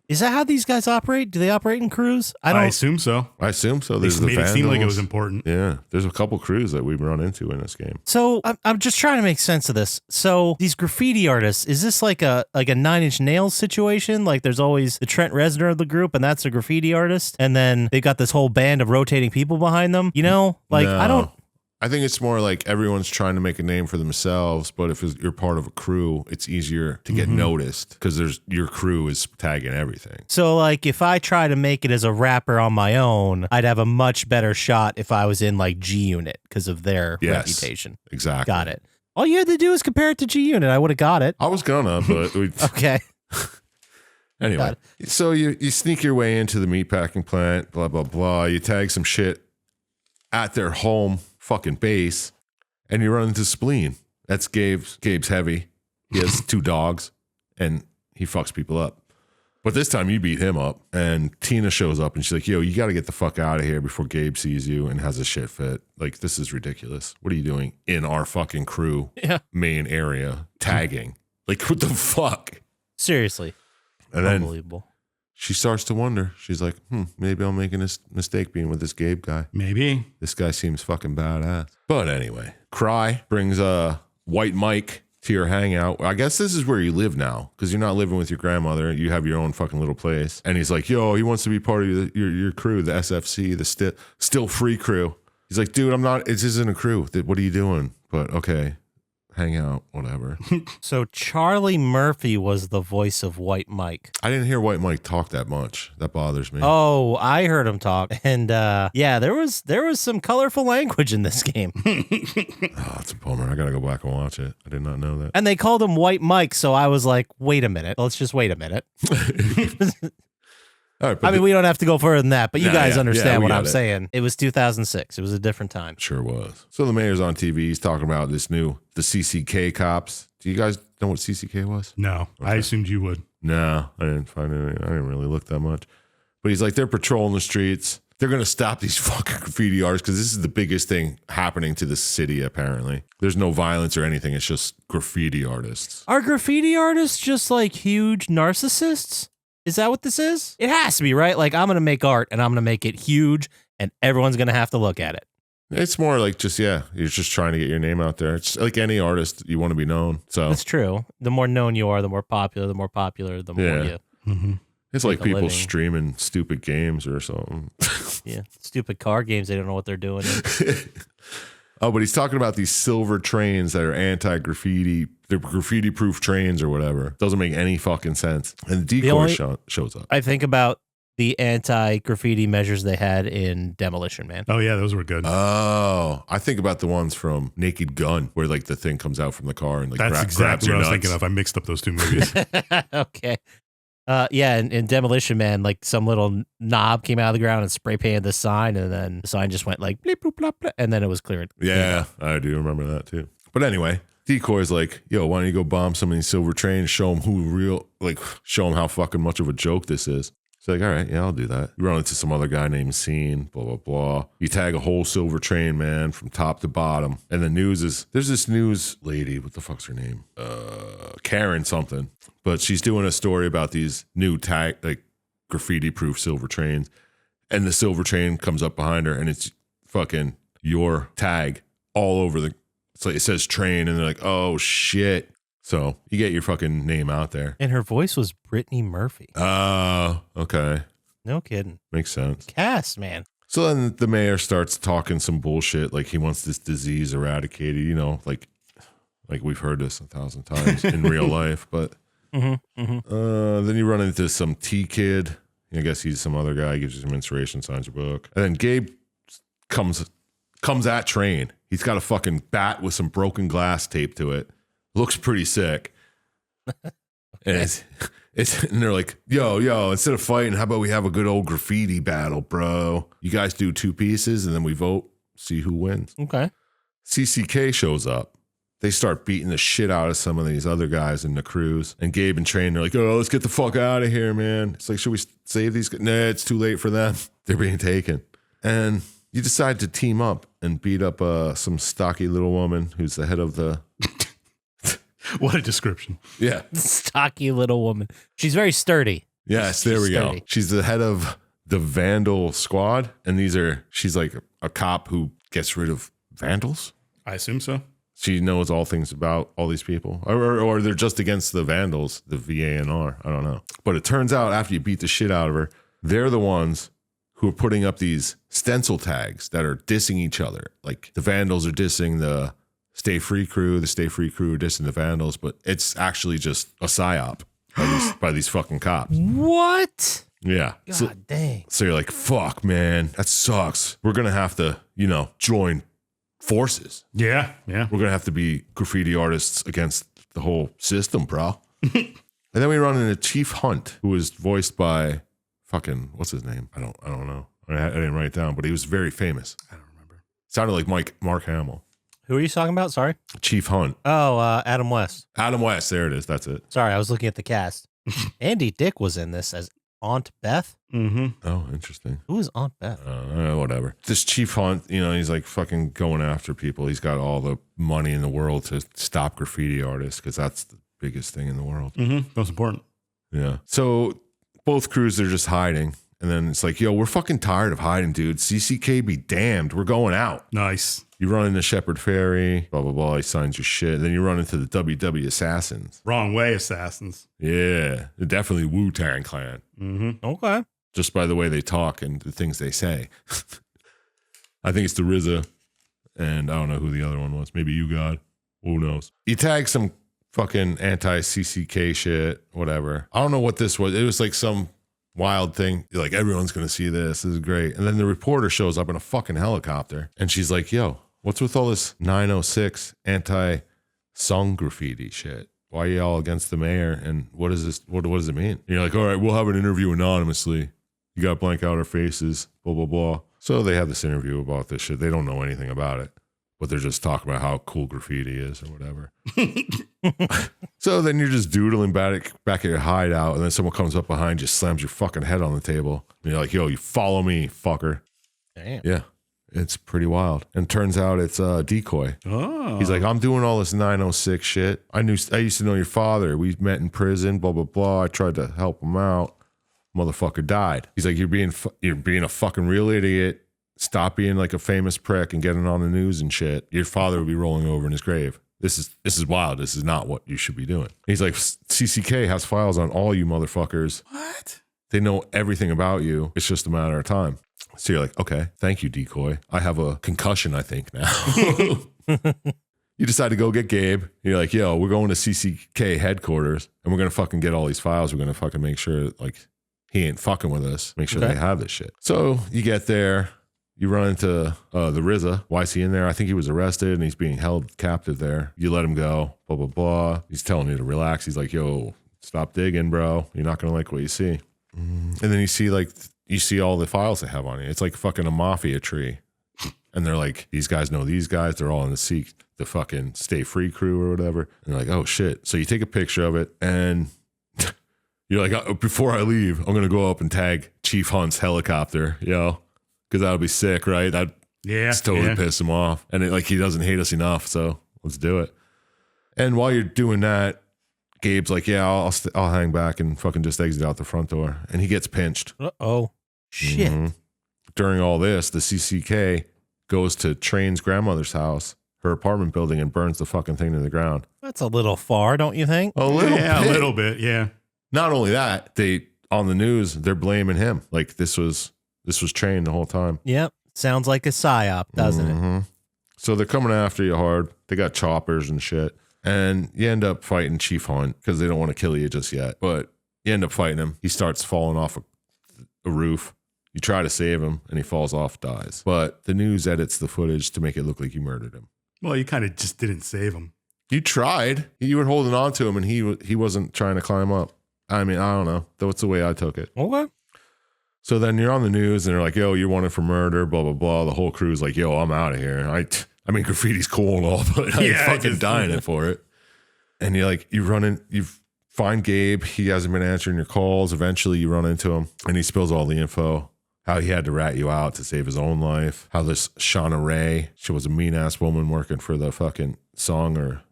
[SPEAKER 1] Is that how these guys operate? Do they operate in crews?
[SPEAKER 3] I assume so.
[SPEAKER 2] I assume so.
[SPEAKER 3] They
[SPEAKER 2] There's the
[SPEAKER 3] made it seem like it
[SPEAKER 2] vandals.
[SPEAKER 3] was important.
[SPEAKER 2] Yeah, there's a couple crews that we've run into in this game.
[SPEAKER 1] So I'm just trying to make sense of this. So these graffiti artists, is this like a 9 Inch Nails situation? Like there's always the Trent Reznor of the group, and that's a graffiti artist, and then they got this whole band of rotating people behind them. You know, like
[SPEAKER 2] No. I think it's more like everyone's trying to make a name for themselves, but if you're part of a crew, it's easier to get noticed because your crew is tagging everything.
[SPEAKER 1] So like if I try to make it as a rapper on my own, I'd have a much better shot if I was in like G Unit because of their reputation.
[SPEAKER 2] Exactly.
[SPEAKER 1] Got it. All you had to do is compare it to G Unit. I would have got it.
[SPEAKER 2] I was gonna, but
[SPEAKER 1] Okay.
[SPEAKER 2] Anyway. So you sneak your way into the meatpacking plant, blah, blah, blah. You tag some shit at their home fucking base, and you run into Spleen. That's Gabe's heavy. He has 2 dogs, and he fucks people up. But this time you beat him up, and Tina shows up, and she's like, yo, you got to get the fuck out of here before Gabe sees you and has a shit fit. Like, this is ridiculous. What are you doing in our fucking crew main area tagging? Like, what the fuck?
[SPEAKER 1] Seriously.
[SPEAKER 2] And then
[SPEAKER 1] unbelievable.
[SPEAKER 2] she starts to wonder. She's like, maybe I'm making a mistake being with this Gabe guy.
[SPEAKER 3] Maybe.
[SPEAKER 2] This guy seems fucking badass. But anyway, Cry brings White Mike to your hangout. I guess this is where you live now because you're not living with your grandmother. You have your own fucking little place. And he's like, yo, he wants to be part of your crew, the SFC, the still free crew. He's like, dude, I'm not, it isn't a crew. What are you doing? But okay, hang out, whatever.
[SPEAKER 1] So Charlie Murphy was the voice of White Mike.
[SPEAKER 2] I didn't hear White Mike talk that much. That bothers me.
[SPEAKER 1] Oh, I heard him talk. And there was some colorful language in this game.
[SPEAKER 2] Oh, it's a bummer. I gotta go back and watch it. I did not know that.
[SPEAKER 1] And they called him White Mike, so I was like, wait a minute. Let's just wait a minute.
[SPEAKER 2] All right,
[SPEAKER 1] I mean, we don't have to go further than that, but you guys understand
[SPEAKER 2] we
[SPEAKER 1] what
[SPEAKER 2] got
[SPEAKER 1] I'm saying. It was 2006. It was a different time.
[SPEAKER 2] Sure was. So the mayor's on TV. He's talking about the CCK cops. Do you guys know what CCK was?
[SPEAKER 3] No, I assumed you would.
[SPEAKER 2] No, I didn't find it. I didn't really look that much. But he's like, they're patrolling the streets. They're going to stop these fucking graffiti artists because this is the biggest thing happening to the city, apparently. There's no violence or anything. It's just graffiti artists.
[SPEAKER 1] Are graffiti artists just like huge narcissists? Is that what this is? It has to be, right? Like, I'm going to make art and I'm going to make it huge and everyone's going to have to look at it.
[SPEAKER 2] It's more like just, you're just trying to get your name out there. It's like any artist, you want to be known. So
[SPEAKER 1] That's true. The more known you are, the more popular, the more you.
[SPEAKER 3] Mm-hmm.
[SPEAKER 2] it's like
[SPEAKER 1] make a
[SPEAKER 2] people
[SPEAKER 1] living.
[SPEAKER 2] streaming stupid games or something.
[SPEAKER 1] Yeah. Stupid car games. They don't know what they're doing.
[SPEAKER 2] Oh, but he's talking about these silver trains that are anti-graffiti. They're graffiti-proof trains or whatever. Doesn't make any fucking sense. And the decoy shows up.
[SPEAKER 1] I think about the anti-graffiti measures they had in Demolition Man.
[SPEAKER 3] Oh, yeah, those were good.
[SPEAKER 2] Oh, I think about the ones from Naked Gun where like the thing comes out from the car and like
[SPEAKER 3] That's
[SPEAKER 2] grabs
[SPEAKER 3] exactly
[SPEAKER 2] your
[SPEAKER 3] what I was
[SPEAKER 2] nuts.
[SPEAKER 3] thinking of. I mixed up those two movies.
[SPEAKER 1] Okay. In Demolition Man, like some little knob came out of the ground and spray painted the sign, and then the sign just went like bleep, bloop, blop, blop, and then it was cleared.
[SPEAKER 2] Yeah, I do remember that too. But anyway, Decoy's like, yo, why don't you go bomb some of these silver trains, show them how fucking much of a joke this is. She's like, all right, yeah, I'll do that. You run into some other guy named Scene, blah, blah, blah. You tag a whole Silver Train, man, from top to bottom. And the news is, there's this news lady, what the fuck's her name? Karen something. But she's doing a story about these new graffiti-proof Silver Trains. And the Silver Train comes up behind her, and it's fucking your tag all over the, it's like, it says train, and they're like, oh, shit. So you get your fucking name out there.
[SPEAKER 1] And her voice was Brittany Murphy.
[SPEAKER 2] Oh, okay.
[SPEAKER 1] No kidding.
[SPEAKER 2] Makes sense.
[SPEAKER 1] Cast, man.
[SPEAKER 2] So then the mayor starts talking some bullshit, like he wants this disease eradicated, you know, like we've heard this 1,000 times in real life. But then you run into some T kid. I guess he's some other guy, gives you some inspiration, signs your book. And then Gabe comes at Train. He's got a fucking bat with some broken glass taped to it. Looks pretty sick. And and they're like, yo, instead of fighting, how about we have a good old graffiti battle, bro? You guys do 2 pieces and then we vote, see who wins.
[SPEAKER 1] Okay.
[SPEAKER 2] CCK shows up. They start beating the shit out of some of these other guys in the crews. And Gabe and Train, they're like, oh, let's get the fuck out of here, man. It's like, should we save these guys? Nah, it's too late for them. They're being taken. And you decide to team up and beat up some stocky little woman who's the head of the...
[SPEAKER 3] What a description.
[SPEAKER 2] Yeah.
[SPEAKER 1] Stocky little woman. She's very sturdy.
[SPEAKER 2] Yes, there we go. She's the head of the Vandal squad. And she's like a cop who gets rid of vandals.
[SPEAKER 3] I assume so.
[SPEAKER 2] She knows all things about all these people. Or they're just against the vandals, the VANR. I don't know. But it turns out after you beat the shit out of her, they're the ones who are putting up these stencil tags that are dissing each other. Like the vandals are dissing the Stay Free crew, the Stay Free crew are dissing the vandals, but it's actually just a psyop by these fucking cops.
[SPEAKER 1] What?
[SPEAKER 2] Yeah.
[SPEAKER 1] God dang.
[SPEAKER 2] So you're like, fuck, man, that sucks. We're going to have to, join forces.
[SPEAKER 3] Yeah.
[SPEAKER 2] We're going to have to be graffiti artists against the whole system, bro. And then we run into Chief Hunt, who was voiced by fucking, what's his name? I don't know. I didn't write it down, but he was very famous.
[SPEAKER 3] I don't remember.
[SPEAKER 2] Sounded like Mark Hamill.
[SPEAKER 1] Who are you talking about? Sorry.
[SPEAKER 2] Chief Hunt.
[SPEAKER 1] Oh, Adam West.
[SPEAKER 2] Adam West. There it is. That's it.
[SPEAKER 1] Sorry, I was looking at the cast. Andy Dick was in this as Aunt Beth.
[SPEAKER 3] Mm-hmm.
[SPEAKER 2] Oh, interesting.
[SPEAKER 1] Who is Aunt Beth?
[SPEAKER 2] Whatever. This Chief Hunt, he's like fucking going after people. He's got all the money in the world to stop graffiti artists because that's the biggest thing in the world.
[SPEAKER 3] Mm-hmm. Most important.
[SPEAKER 2] Yeah. So both crews are just hiding. And then it's like, yo, we're fucking tired of hiding, dude. CCK be damned. We're going out.
[SPEAKER 3] Nice.
[SPEAKER 2] You run into Shepherd Ferry, blah, blah, blah. He signs your shit. Then you run into the WW Assassins.
[SPEAKER 3] Wrong way assassins.
[SPEAKER 2] Yeah. They're definitely Wu-Tang Clan.
[SPEAKER 3] Mm-hmm.
[SPEAKER 1] Okay.
[SPEAKER 2] Just by the way they talk and the things they say. I think it's the RZA. And I don't know who the other one was. Maybe You God. Who knows? You tag some fucking anti-CCK shit, whatever. I don't know what this was. It was like some wild thing. You're like, everyone's going to see this. This is great. And then the reporter shows up in a fucking helicopter. And she's like, yo, what's with all this 906 anti-song graffiti shit? Why are you all against the mayor? And what is this? What does it mean? And you're like, all right, we'll have an interview anonymously. You got to blank out our faces, blah, blah, blah. So they have this interview about this shit. They don't know anything about it, but they're just talking about how cool graffiti is or whatever. So then you're just doodling back at your hideout, and then someone comes up behind you, slams your fucking head on the table. And you're like, yo, you follow me, fucker.
[SPEAKER 1] Damn.
[SPEAKER 2] Yeah. It's pretty wild. And turns out it's Decoy.
[SPEAKER 3] Oh.
[SPEAKER 2] He's like, I'm doing all this 906 shit. I used to know your father. We met in prison, blah, blah, blah. I tried to help him out. Motherfucker died. He's like, you're being a fucking real idiot. Stop being like a famous prick and getting on the news and shit. Your father would be rolling over in his grave. This is wild. This is not what you should be doing. He's like, CCK has files on all you motherfuckers.
[SPEAKER 3] What?
[SPEAKER 2] They know everything about you. It's just a matter of time. So you're like, okay, thank you, Decoy. I have a concussion, I think, now. You decide to go get Gabe. You're like, yo, we're going to CCK headquarters and we're going to fucking get all these files. We're going to fucking make sure like he ain't fucking with us. Make sure they have this shit. So you get there. You run into the RZA. Why is he in there? I think he was arrested and he's being held captive there. You let him go, blah, blah, blah. He's telling you to relax. He's like, yo, stop digging, bro. You're not going to like what you see. And then you see all the files they have on you. It's like fucking a mafia tree. And they're like, these guys know these guys. They're all in the fucking Stay Free crew or whatever. And they're like, oh shit. So you take a picture of it and You're like, before I leave, I'm going to go up and tag Chief Hunt's helicopter, because that would be sick, right? That totally piss him off. And he doesn't hate us enough, so let's do it. And while you're doing that, Gabe's like, yeah, I'll hang back and fucking just exit out the front door. And he gets pinched.
[SPEAKER 1] Uh-oh. Shit.
[SPEAKER 2] Mm-hmm. During all this, the CCK goes to Train's grandmother's house, her apartment building, and burns the fucking thing to the ground.
[SPEAKER 1] That's a little far, don't you think?
[SPEAKER 2] A little bit.
[SPEAKER 3] A little bit, yeah.
[SPEAKER 2] Not only that, on the news, they're blaming him. Like this was Train the whole time.
[SPEAKER 1] Yep. Sounds like a psyop, doesn't it?
[SPEAKER 2] So they're coming after you hard. They got choppers and shit. And you end up fighting Chief Hunt because they don't want to kill you just yet. But you end up fighting him. He starts falling off a roof. You try to save him, and he falls off, dies. But the news edits the footage to make it look like you murdered him.
[SPEAKER 3] Well, you kind of just didn't save him.
[SPEAKER 2] You tried. You were holding on to him, and he wasn't trying to climb up. I mean, I don't know. That's the way I took it.
[SPEAKER 1] Okay.
[SPEAKER 2] So then you're on the news, and they're like, yo, you're wanted for murder, blah, blah, blah. The whole crew's like, yo, I'm out of here. I mean, graffiti's cool and all, but I'm fucking dying it for it. And you find Gabe. He hasn't been answering your calls. Eventually, you run into him, and he spills all the info. How he had to rat you out to save his own life. How this Shauna Ray, she was a mean ass woman working for the fucking song or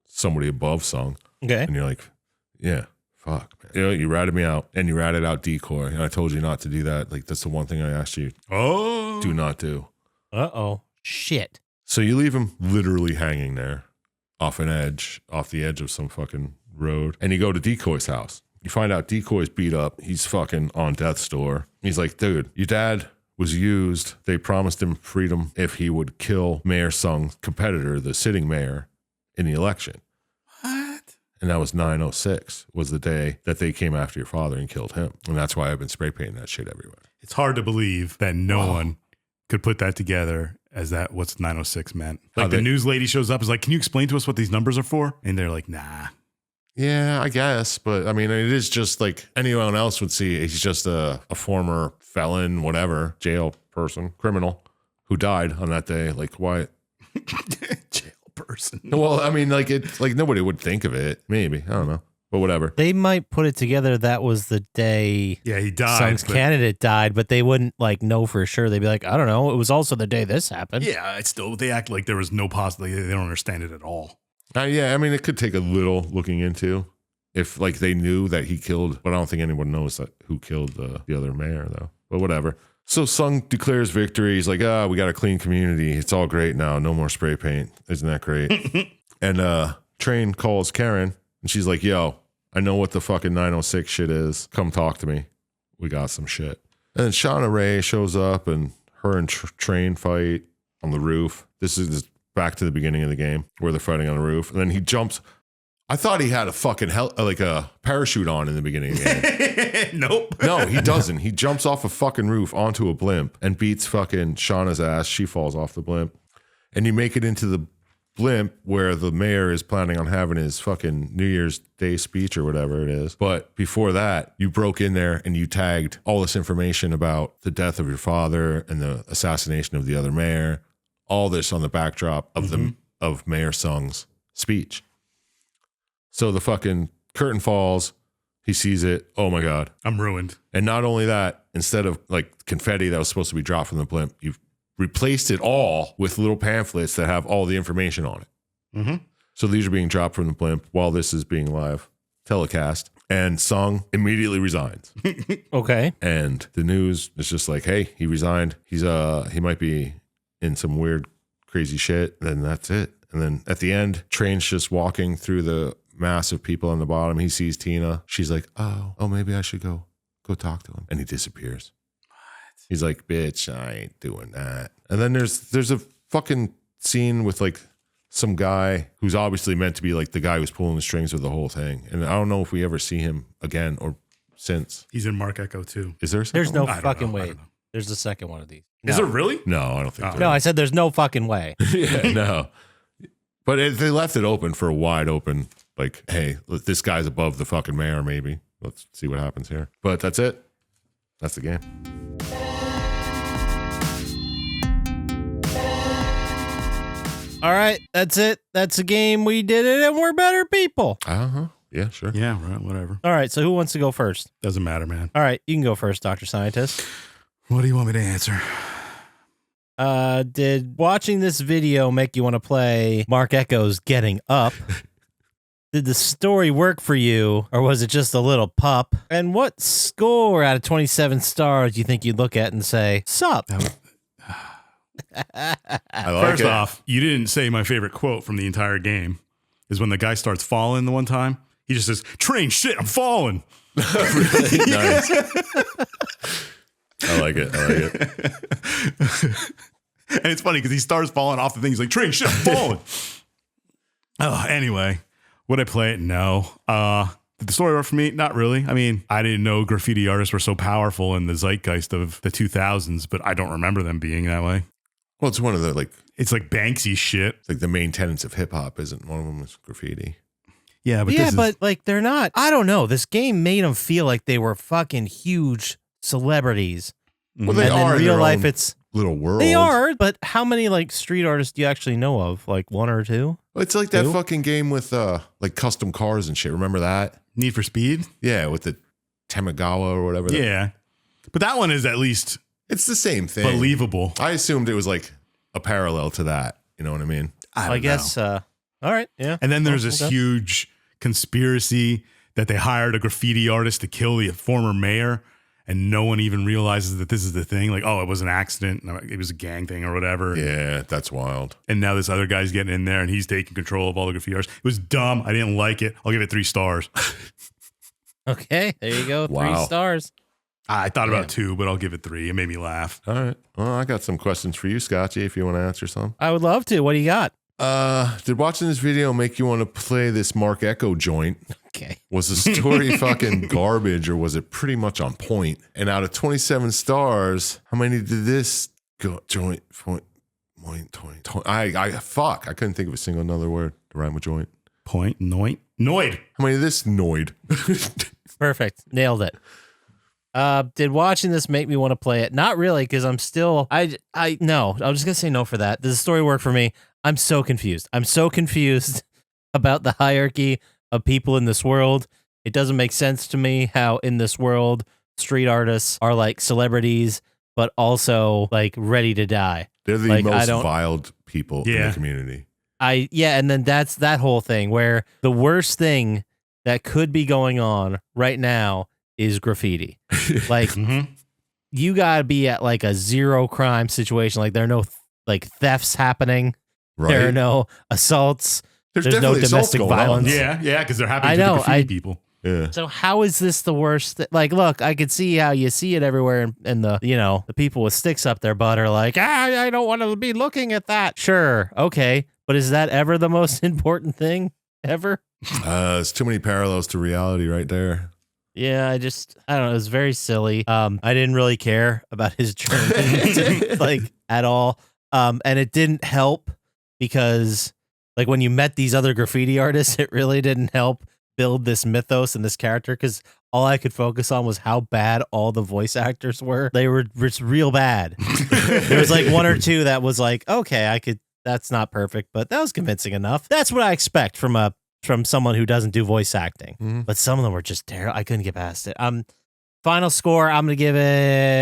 [SPEAKER 2] somebody above song.
[SPEAKER 1] Okay.
[SPEAKER 2] And you're like, yeah, fuck, man. You ratted me out, and you ratted out Decoy. And I told you not to do that. Like, that's the one thing I asked you.
[SPEAKER 3] Oh.
[SPEAKER 2] Do not do.
[SPEAKER 1] Uh-oh. Shit.
[SPEAKER 2] So you leave him literally hanging there off the edge of some fucking road. And you go to Decoy's house. You find out Decoy's beat up. He's fucking on death's door. He's like, dude, your dad was used. They promised him freedom if he would kill Mayor Sung's competitor, the sitting mayor, in the election.
[SPEAKER 3] What?
[SPEAKER 2] And that was 9/06 was the day that they came after your father and killed him. And that's why I've been spray painting that shit everywhere.
[SPEAKER 3] It's hard to believe that no one could put that together as that what's 906 meant. Like the news lady shows up, is like, can you explain to us what these numbers are for? And they're like, nah.
[SPEAKER 2] Yeah, I guess. But I mean, it is just like anyone else would see. He's just a former felon, whatever, jail person, criminal who died on that day. Like, why?
[SPEAKER 3] Jail person.
[SPEAKER 2] Well, I mean, like, it's like nobody would think of it. Maybe. I don't know. But whatever.
[SPEAKER 1] They might put it together that was the day
[SPEAKER 3] he died.
[SPEAKER 1] Sung's candidate died, but they wouldn't know for sure. They'd be like, I don't know. It was also the day this happened.
[SPEAKER 3] Yeah, they act like there was no possibility. They don't understand it at all.
[SPEAKER 2] Yeah, I mean, it could take a little looking into if they knew that he killed, but I don't think anyone knows who killed the other mayor though. But whatever. So Sung declares victory. He's like, we got a clean community. It's all great now. No more spray paint. Isn't that great? And Train calls Karen, and she's like, yo, I know what the fucking 906 shit is. Come talk to me. We got some shit. And then Shauna Ray shows up, and her and Train fight on the roof. This is back to the beginning of the game where they're fighting on the roof. And then he jumps. I thought he had a fucking a parachute on in the beginning of the game.
[SPEAKER 3] Nope.
[SPEAKER 2] No, he doesn't. He jumps off a fucking roof onto a blimp and beats fucking Shauna's ass. She falls off the blimp. And you make it into the blimp where the mayor is planning on having his fucking New Year's Day speech or whatever it is. But before that, you broke in there and you tagged all this information about the death of your father and the assassination of the other mayor. All this on the backdrop of of Mayor Sung's speech. So the fucking curtain falls. He sees it. Oh my God.
[SPEAKER 3] I'm ruined.
[SPEAKER 2] And not only that, instead of confetti that was supposed to be dropped from the blimp, you've replaced it all with little pamphlets that have all the information on it.
[SPEAKER 3] Mm-hmm.
[SPEAKER 2] So these are being dropped from the blimp while this is being live telecast. And Sung immediately resigns.
[SPEAKER 1] Okay.
[SPEAKER 2] And the news is just like, hey, he resigned. He might be in some weird, crazy shit. Then that's it. And then at the end, Train's just walking through the mass of people on the bottom. He sees Tina. She's like, oh, maybe I should go talk to him. And he disappears. What? He's like, bitch, I ain't doing that. And then there's a fucking scene with some guy who's obviously meant to be the guy who's pulling the strings of the whole thing. And I don't know if we ever see him again or since.
[SPEAKER 3] He's in Marc Ecko too.
[SPEAKER 2] Is there a second
[SPEAKER 1] There's no
[SPEAKER 2] one?
[SPEAKER 1] fucking way. There's the second one of these.
[SPEAKER 3] Is there really?
[SPEAKER 2] No, I don't think
[SPEAKER 1] No, I said there's no fucking way.
[SPEAKER 2] Yeah, no. But they left it open for a wide open, hey, this guy's above the fucking mayor, maybe. Let's see what happens here. But that's it. That's the game.
[SPEAKER 1] All right, that's it. That's a game. We did it, and we're better people.
[SPEAKER 2] Uh-huh. Yeah, sure.
[SPEAKER 3] Yeah, right. Whatever.
[SPEAKER 1] All right, so who wants to go first?
[SPEAKER 3] Doesn't matter, man.
[SPEAKER 1] All right, you can go first, Dr. Scientist.
[SPEAKER 3] What do you want me to answer?
[SPEAKER 1] Did watching this video make you want to play Marc Ecko's Getting Up? Did the story work for you, or was it just a little pup? And what score out of 27 stars do you think you'd look at and say, sup?
[SPEAKER 2] I like
[SPEAKER 3] First
[SPEAKER 2] it.
[SPEAKER 3] off, you didn't say my favorite quote from the entire game is when the guy starts falling the one time. He just says, train shit, I'm falling.
[SPEAKER 2] Nice. I like it.
[SPEAKER 3] And it's funny because he starts falling off the thing. He's like, train shit, I'm falling. Oh, anyway, would I play it? No. Did the story work for me? Not really. I mean, I didn't know graffiti artists were so powerful in the zeitgeist of the 2000s, but I don't remember them being that way.
[SPEAKER 2] Well, it's one of the
[SPEAKER 3] It's like Banksy shit.
[SPEAKER 2] like the main tenets of hip hop. Isn't one of them is graffiti?
[SPEAKER 3] Yeah, but
[SPEAKER 1] Yeah,
[SPEAKER 3] this
[SPEAKER 1] but
[SPEAKER 3] is,
[SPEAKER 1] like they're not. I don't know. This game made them feel like they were fucking huge celebrities.
[SPEAKER 2] Well, they
[SPEAKER 1] And
[SPEAKER 2] are
[SPEAKER 1] in
[SPEAKER 2] in
[SPEAKER 1] real
[SPEAKER 2] their
[SPEAKER 1] life,
[SPEAKER 2] own
[SPEAKER 1] it's
[SPEAKER 2] little world.
[SPEAKER 1] they are. But how many like street artists do you actually know of? Like one or two?
[SPEAKER 2] It's like that
[SPEAKER 1] Who?
[SPEAKER 2] fucking game with like custom cars and shit. Remember that?
[SPEAKER 3] Need for Speed.
[SPEAKER 2] Yeah, with the Tamagawa or whatever.
[SPEAKER 3] Yeah, but that one is at least
[SPEAKER 2] It's the same thing.
[SPEAKER 3] believable.
[SPEAKER 2] I assumed it was like a parallel to that. You know what I mean?
[SPEAKER 1] I guess. All right. Yeah.
[SPEAKER 3] And then there's this
[SPEAKER 1] okay.
[SPEAKER 3] huge conspiracy that they hired a graffiti artist to kill the former mayor, and no one even realizes that this is the thing. Like, oh, it was an accident. It was a gang thing or whatever.
[SPEAKER 2] Yeah, that's wild.
[SPEAKER 3] And now this other guy's getting in there and he's taking control of all the graffiti artists. It was dumb. I didn't like it. I'll give it 3 stars.
[SPEAKER 1] Okay. There you go.
[SPEAKER 2] Wow.
[SPEAKER 1] 3 stars.
[SPEAKER 3] I thought
[SPEAKER 1] Yeah.
[SPEAKER 3] about 2, but I'll give it 3. It made me laugh.
[SPEAKER 2] All right. Well, I got some questions for you, Scotchy, if you want to answer some.
[SPEAKER 1] I would love to. What do you got?
[SPEAKER 2] Did watching this video make you want to play this Marc Ecko joint?
[SPEAKER 1] Okay.
[SPEAKER 2] Was the story fucking garbage or was it pretty much on point? And out of 27 stars, how many did this joint fuck. I couldn't think of a single another word to rhyme with joint.
[SPEAKER 3] Point, noid. Noid.
[SPEAKER 2] How many did this noid?
[SPEAKER 1] Perfect. Nailed it. Did watching this make me want to play it? Not really, because I'm still no. I'm just gonna say no for that. Does the story work for me? I'm so confused. I'm so confused about the hierarchy of people in this world. It doesn't make sense to me how in this world street artists are like celebrities, but also like ready to die.
[SPEAKER 2] They're the
[SPEAKER 1] Like, I
[SPEAKER 2] most
[SPEAKER 1] don't-
[SPEAKER 2] viled people in
[SPEAKER 3] Yeah.
[SPEAKER 2] the community.
[SPEAKER 1] And then that's that whole thing where the worst thing that could be going on right now is graffiti. Like
[SPEAKER 3] Mm-hmm.
[SPEAKER 1] you gotta be at like a 0 crime situation. Like there are no like thefts happening.
[SPEAKER 2] Right?
[SPEAKER 1] There are no assaults. There's no
[SPEAKER 2] definitely assaults
[SPEAKER 1] domestic
[SPEAKER 2] going on.
[SPEAKER 1] violence.
[SPEAKER 3] Yeah, because they're happening
[SPEAKER 1] I
[SPEAKER 3] to
[SPEAKER 1] know,
[SPEAKER 3] the graffiti people.
[SPEAKER 2] Yeah.
[SPEAKER 1] So how is this the worst? Like, look, I could see how you see it everywhere, and the the people with sticks up their butt are like, I don't want to be looking at that. Sure, okay, but is that ever the most important thing ever?
[SPEAKER 2] There's too many parallels to reality right there.
[SPEAKER 1] Yeah, I don't know. It was very silly. I didn't really care about his journey like at all. And it didn't help because like when you met these other graffiti artists, it really didn't help build this mythos and this character because all I could focus on was how bad all the voice actors were. They were just real bad. There was like 1 or 2 that was like, okay, that's not perfect, but that was convincing enough. That's what I expect from someone who doesn't do voice acting.
[SPEAKER 2] Mhm.
[SPEAKER 1] But some of them were just terrible. I couldn't get past it. Final score, I'm gonna give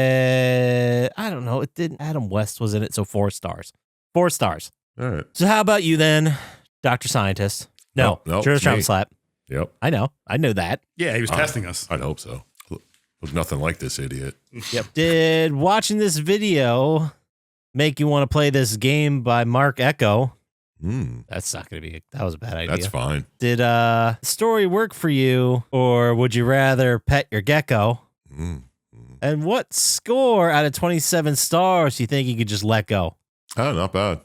[SPEAKER 1] it. I don't know. It didn't. Adam West was in it, so 4 stars. 4 stars.
[SPEAKER 2] All right.
[SPEAKER 1] So how about you then, Dr. Scientist? No,
[SPEAKER 2] Nope,
[SPEAKER 1] sure,
[SPEAKER 2] it's me.
[SPEAKER 1] Chump Slap.
[SPEAKER 2] Yep.
[SPEAKER 1] I know. I knew that.
[SPEAKER 3] Yeah, he was testing us.
[SPEAKER 2] I'd hope so. Look nothing like this idiot.
[SPEAKER 1] Yep. Did watching this video make you want to play this game by Marc Ecko? That's not going to be. That was a bad idea.
[SPEAKER 2] That's fine.
[SPEAKER 1] Did story work for you, or would you rather pet your gecko? And what score out of 27 stars do you think you could just let go?
[SPEAKER 2] Oh, not bad.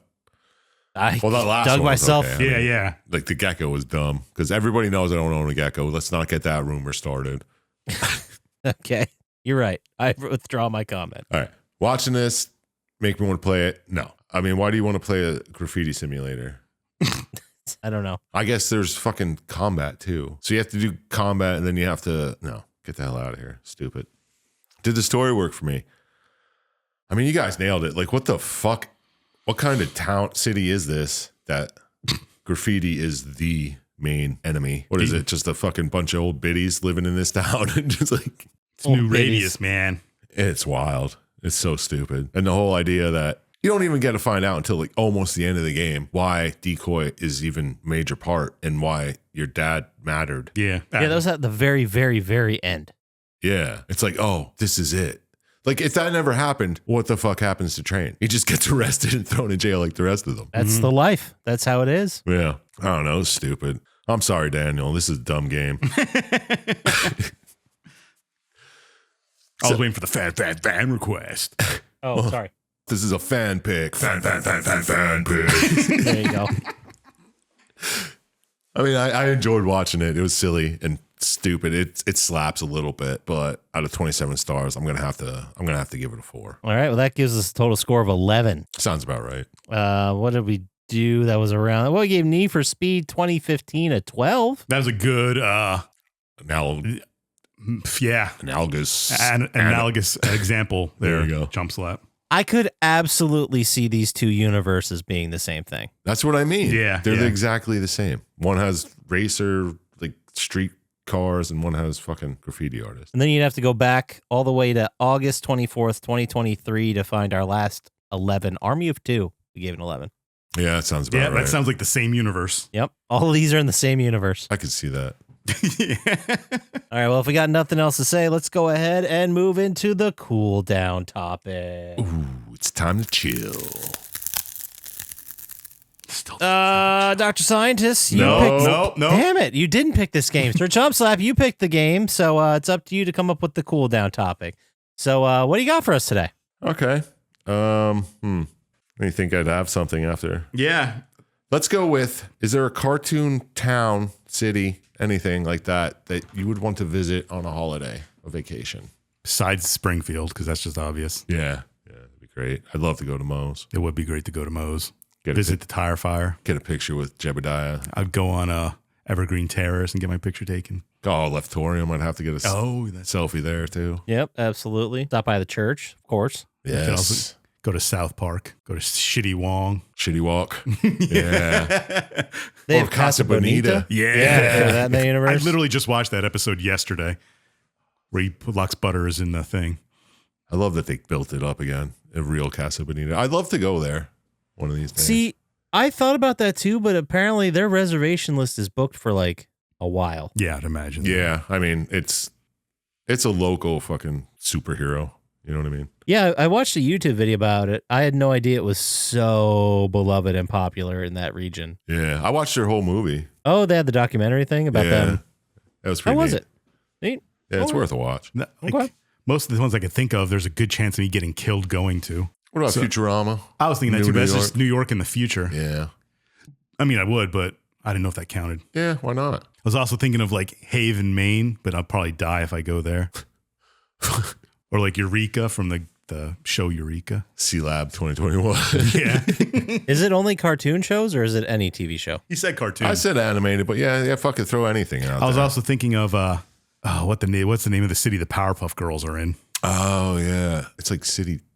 [SPEAKER 1] I
[SPEAKER 2] Well, that last
[SPEAKER 1] dug
[SPEAKER 2] one was
[SPEAKER 1] myself.
[SPEAKER 2] okay. I mean,
[SPEAKER 3] Yeah.
[SPEAKER 2] Like the gecko was dumb because everybody knows I don't own a gecko. Let's not get that rumor started.
[SPEAKER 1] Okay, you're right. I withdraw my comment.
[SPEAKER 2] All right. Watching this make me want to play it? No. I mean, why do you want to play a graffiti simulator?
[SPEAKER 1] I don't know.
[SPEAKER 2] I guess there's fucking combat too. So you have to do combat and then you have to, no, get the hell out of here. Stupid. Did the story work for me? I mean, you guys nailed it. Like, what the fuck? What kind of city is this that graffiti is the main enemy. What is it? Just a fucking bunch of old biddies living in this town, and just like
[SPEAKER 3] It's new
[SPEAKER 1] biddies.
[SPEAKER 3] radius, man.
[SPEAKER 2] it's wild. It's so stupid, and the whole idea that you don't even get to find out until like almost the end of the game why decoy is even major part and why your dad mattered.
[SPEAKER 3] Yeah.
[SPEAKER 1] Yeah, that was at the very, very, very end.
[SPEAKER 2] Yeah, it's like, oh, this is it. Like, if that never happened, what the fuck happens to Train? He just gets arrested and thrown in jail like the rest of them.
[SPEAKER 1] That's the life. That's how it is.
[SPEAKER 2] Yeah, I don't know. It's stupid. I'm sorry, Daniel. This is a dumb game.
[SPEAKER 3] I was waiting for the fan request.
[SPEAKER 1] Oh, sorry.
[SPEAKER 2] This is a fan pick. Fan pick.
[SPEAKER 1] There you go.
[SPEAKER 2] I mean, I enjoyed watching it. It was silly and stupid. It slaps a little bit, but out of 27 stars, I'm gonna have to give it a 4.
[SPEAKER 1] All right. Well, that gives us a total score of 11.
[SPEAKER 2] Sounds about right.
[SPEAKER 1] What did we do that was around? Well, we gave Need for Speed 2015 a 12.
[SPEAKER 3] That was a good, yeah,
[SPEAKER 2] Analogous.
[SPEAKER 3] an analogous example there.
[SPEAKER 2] There you go.
[SPEAKER 3] Chump Slap.
[SPEAKER 1] I could absolutely see these two universes being the same thing.
[SPEAKER 2] That's what I mean.
[SPEAKER 3] Yeah,
[SPEAKER 2] They're
[SPEAKER 3] yeah.
[SPEAKER 2] exactly the same. One has racer, like street cars, and one has fucking graffiti artists.
[SPEAKER 1] And then you'd have to go back all the way to August 24th, 2023 to find our last 11. Army of Two. We gave an 11.
[SPEAKER 2] Yeah, that sounds about
[SPEAKER 3] Yeah,
[SPEAKER 2] right.
[SPEAKER 3] that sounds like the same universe.
[SPEAKER 1] Yep. All of these are in the same universe.
[SPEAKER 2] I could see that.
[SPEAKER 1] All right. Well, if we got nothing else to say, let's go ahead and move into the cool down topic.
[SPEAKER 2] Ooh, it's time to chill.
[SPEAKER 1] Dr. Scientist, you picked.
[SPEAKER 3] no.
[SPEAKER 1] Damn it. You didn't pick this game. Sir Chump Slap, you picked the game. So it's up to you to come up with the cool down topic. So what do you got for us today?
[SPEAKER 2] Okay. You think I'd have something after?
[SPEAKER 3] Yeah.
[SPEAKER 2] Let's go with, is there a cartoon town, city, anything like that you would want to visit on a holiday, a vacation?
[SPEAKER 3] Besides Springfield, because that's just obvious.
[SPEAKER 2] Yeah. Yeah, that'd be great. I'd love to go to Moe's.
[SPEAKER 3] It would be great to go to Moe's.
[SPEAKER 2] Get
[SPEAKER 3] Visit the tire fire.
[SPEAKER 2] a picture with Jebediah.
[SPEAKER 3] I'd go on Evergreen Terrace and get my picture taken.
[SPEAKER 2] Oh, Leftorium. I'd have to get a
[SPEAKER 3] That's
[SPEAKER 2] selfie there too.
[SPEAKER 1] Yep, absolutely. Stop by the church, of course.
[SPEAKER 2] Yes.
[SPEAKER 3] also go to South Park. Go to Shitty Wong.
[SPEAKER 2] Shitty Walk. Yeah.
[SPEAKER 1] They
[SPEAKER 2] Or
[SPEAKER 1] have Casa Bonita.
[SPEAKER 3] Yeah.
[SPEAKER 1] Yeah, that in the
[SPEAKER 3] I
[SPEAKER 1] universe.
[SPEAKER 3] literally just watched that episode yesterday where he locks Butters in the thing.
[SPEAKER 2] I love that they built it up again. A real Casa Bonita. I'd love to go there one of these days.
[SPEAKER 1] See, I thought about that too, but apparently their reservation list is booked for like a while.
[SPEAKER 3] Yeah, I'd imagine.
[SPEAKER 2] Yeah. I mean, it's a local fucking superhero. You know what I mean?
[SPEAKER 1] Yeah, I watched a YouTube video about it. I had no idea it was so beloved and popular in that region.
[SPEAKER 2] Yeah. I watched their whole movie.
[SPEAKER 1] Oh, they had the documentary thing about them.
[SPEAKER 2] That was
[SPEAKER 1] How
[SPEAKER 2] pretty
[SPEAKER 1] was
[SPEAKER 2] neat.
[SPEAKER 1] it? Neat.
[SPEAKER 2] Yeah, it's
[SPEAKER 1] Oh.
[SPEAKER 2] worth a watch.
[SPEAKER 3] Like,
[SPEAKER 1] Okay.
[SPEAKER 3] most of the ones I could think of, there's a good chance of me getting killed going to.
[SPEAKER 2] What about Futurama?
[SPEAKER 3] I was thinking that
[SPEAKER 2] New
[SPEAKER 3] too, but
[SPEAKER 2] New
[SPEAKER 3] that's just New York in the future.
[SPEAKER 2] Yeah.
[SPEAKER 3] I mean, I would, but I didn't know if that counted.
[SPEAKER 2] Yeah, why not?
[SPEAKER 3] I was also thinking of like Haven, Maine, but I'll probably die if I go there. Or like Eureka from the show Eureka.
[SPEAKER 2] C-Lab 2021.
[SPEAKER 3] Yeah.
[SPEAKER 1] Is it only cartoon shows or is it any TV show?
[SPEAKER 3] He said cartoon.
[SPEAKER 2] I said animated, but yeah, fucking throw anything out
[SPEAKER 3] I was
[SPEAKER 2] there.
[SPEAKER 3] also thinking of what's the name of the city the Powerpuff Girls are in?
[SPEAKER 2] Oh, yeah. It's like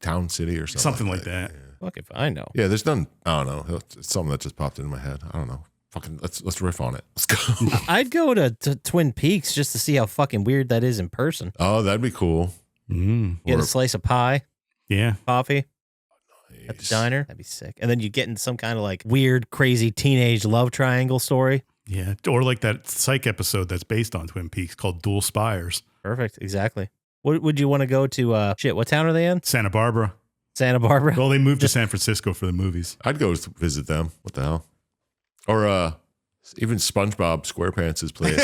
[SPEAKER 2] Town City or something.
[SPEAKER 3] Something like that.
[SPEAKER 1] Fuck if I know.
[SPEAKER 2] Yeah, there's none. I don't know. It's something that just popped into my head. I don't know. Fucking let's riff on it. Let's go.
[SPEAKER 1] I'd go to Twin Peaks just to see how fucking weird that is in person.
[SPEAKER 2] Oh, that'd be cool.
[SPEAKER 1] Get a slice of pie,
[SPEAKER 3] Yeah.
[SPEAKER 1] coffee at the diner. That'd be sick. And then you get in some kind of like weird, crazy teenage love triangle story.
[SPEAKER 3] Yeah. Or like that Psych episode that's based on Twin Peaks called Dual Spires.
[SPEAKER 1] Perfect. Exactly. What would you want to go to? What town are they in?
[SPEAKER 3] Santa Barbara.
[SPEAKER 1] Santa Barbara.
[SPEAKER 3] Well, they moved to San Francisco for the movies.
[SPEAKER 2] I'd go visit them. What the hell? Or even SpongeBob SquarePants' place.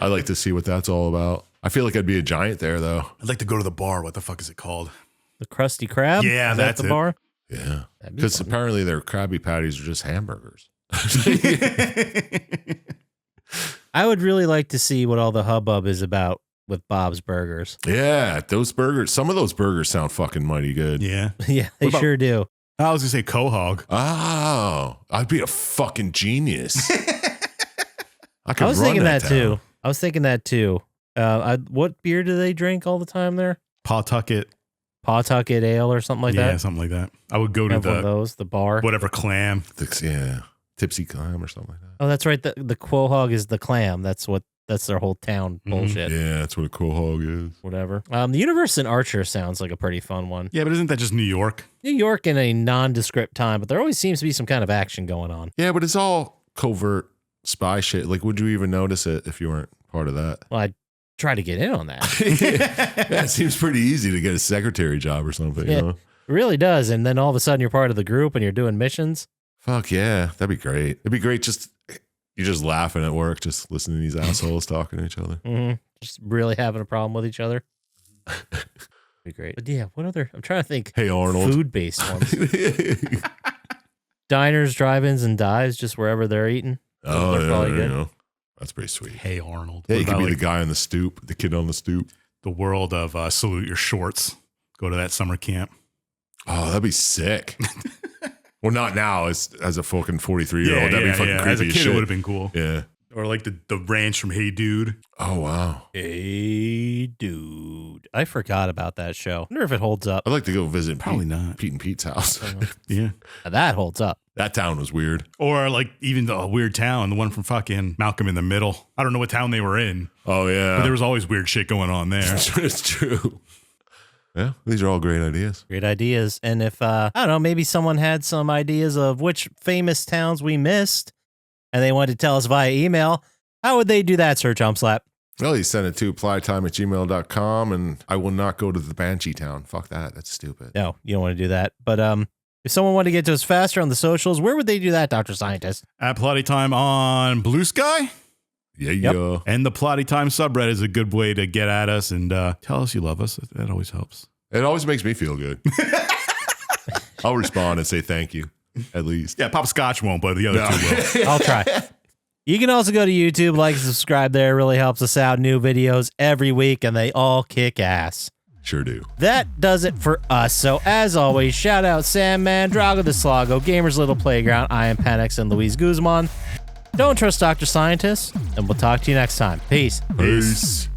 [SPEAKER 2] I'd like to see what that's all about. I feel like I'd be a giant there, though.
[SPEAKER 3] I'd like to go to the bar. What the fuck is it called?
[SPEAKER 1] The Krusty Krab.
[SPEAKER 3] Yeah,
[SPEAKER 1] Is that
[SPEAKER 3] that's
[SPEAKER 1] the
[SPEAKER 3] it.
[SPEAKER 1] bar.
[SPEAKER 2] Yeah.
[SPEAKER 1] That'd be
[SPEAKER 2] Because
[SPEAKER 1] fun.
[SPEAKER 2] apparently their Krabby Patties are just hamburgers.
[SPEAKER 1] I would really like to see what all the hubbub is about with Bob's Burgers.
[SPEAKER 2] Yeah, those burgers. Some of those burgers sound fucking mighty good.
[SPEAKER 3] Yeah.
[SPEAKER 1] Yeah, they
[SPEAKER 3] What about-
[SPEAKER 1] sure do.
[SPEAKER 3] I was going to say Quahog.
[SPEAKER 2] Oh, I'd be a fucking genius. I could
[SPEAKER 1] I was
[SPEAKER 2] run
[SPEAKER 1] thinking that
[SPEAKER 2] town.
[SPEAKER 1] too. I was thinking that too. What beer do they drink all the time there?
[SPEAKER 3] Pawtucket.
[SPEAKER 1] Pawtucket Ale or something like
[SPEAKER 3] Yeah,
[SPEAKER 1] that.
[SPEAKER 3] something like that. I would go to
[SPEAKER 1] Have one of
[SPEAKER 3] the
[SPEAKER 1] those. The bar.
[SPEAKER 3] whatever clam.
[SPEAKER 2] Yeah. Tipsy Clam or something like that.
[SPEAKER 1] Oh, that's right. The quahog is the clam. That's their whole town bullshit.
[SPEAKER 2] Yeah, that's what a quahog is.
[SPEAKER 1] Whatever. The universe in Archer sounds like a pretty fun one.
[SPEAKER 3] Yeah, but isn't that just New York?
[SPEAKER 1] New York in a nondescript time, but there always seems to be some kind of action going on.
[SPEAKER 2] Yeah, but it's all covert spy shit. Like, would you even notice it if you weren't part of that?
[SPEAKER 1] Well, I'd try to get in on that.
[SPEAKER 2] Yeah, it seems pretty easy to get a secretary job or something.
[SPEAKER 1] Yeah.
[SPEAKER 2] You know?
[SPEAKER 1] It really does. And then all of a sudden you're part of the group and you're doing missions.
[SPEAKER 2] Fuck yeah, that'd be great. It'd be great you're just laughing at work, just listening to these assholes talking to each other.
[SPEAKER 1] Mm-hmm. Just really having a problem with each other. Be great. But yeah, what other? I'm trying to think.
[SPEAKER 2] Hey, Arnold.
[SPEAKER 1] Food-based ones. Diners, drive-ins, and dives, just wherever they're eating.
[SPEAKER 2] Oh,
[SPEAKER 1] They're
[SPEAKER 2] yeah,
[SPEAKER 1] probably
[SPEAKER 2] you
[SPEAKER 1] good.
[SPEAKER 2] know. That's pretty sweet.
[SPEAKER 3] Hey, Arnold.
[SPEAKER 2] Yeah,
[SPEAKER 3] What
[SPEAKER 2] you could
[SPEAKER 3] about,
[SPEAKER 2] be
[SPEAKER 3] like,
[SPEAKER 2] the guy on the stoop, the kid on the stoop.
[SPEAKER 3] the world of salute your shorts. Go to that summer camp.
[SPEAKER 2] Oh, that'd be sick. Well, not now as a fucking 43-year-old. That'd be fucking creepy
[SPEAKER 3] As a kid,
[SPEAKER 2] shit.
[SPEAKER 3] it would have been cool.
[SPEAKER 2] Yeah.
[SPEAKER 3] Or like the ranch from Hey Dude.
[SPEAKER 2] Oh, wow.
[SPEAKER 1] Hey, dude. I forgot about that show. I wonder if it holds up.
[SPEAKER 2] I'd like to go visit
[SPEAKER 3] Probably not.
[SPEAKER 2] Pete and Pete's house.
[SPEAKER 3] Yeah.
[SPEAKER 1] That holds up.
[SPEAKER 2] That town was weird.
[SPEAKER 3] Or like even the weird town, the one from fucking Malcolm in the Middle. I don't know what town they were in,
[SPEAKER 2] Oh, yeah.
[SPEAKER 3] but there was always weird shit going on there.
[SPEAKER 2] It's true. Yeah, these are all great ideas.
[SPEAKER 1] Great ideas. And if, I don't know, maybe someone had some ideas of which famous towns we missed and they wanted to tell us via email, how would they do that, Sir Chump Slap?
[SPEAKER 2] Well, you send it to applytime@gmail.com, and I will not go to the Banshee town. Fuck that. That's stupid.
[SPEAKER 1] No, you don't want to do that. But if someone wanted to get to us faster on the socials, where would they do that, Dr. Scientist?
[SPEAKER 3] At Plotty Time on Blue Sky.
[SPEAKER 2] Yeah,
[SPEAKER 1] Yep.
[SPEAKER 2] yeah.
[SPEAKER 3] And the Plotty Time subreddit is a good way to get at us and tell us you love us. That always helps.
[SPEAKER 2] It always makes me feel good. I'll respond and say thank you, at least.
[SPEAKER 3] Yeah, Poppascotch won't, but the other two will.
[SPEAKER 1] I'll try. You can also go to YouTube, like and subscribe there. It really helps us out. New videos every week, and they all kick ass.
[SPEAKER 2] Sure do.
[SPEAKER 1] That does it for us. So, as always, shout out Sandman, Drago the Slago, Gamers Little Playground, I am Panex, and Luis Guzman. Don't trust Dr. Scientist, and we'll talk to you next time. Peace.
[SPEAKER 2] Peace.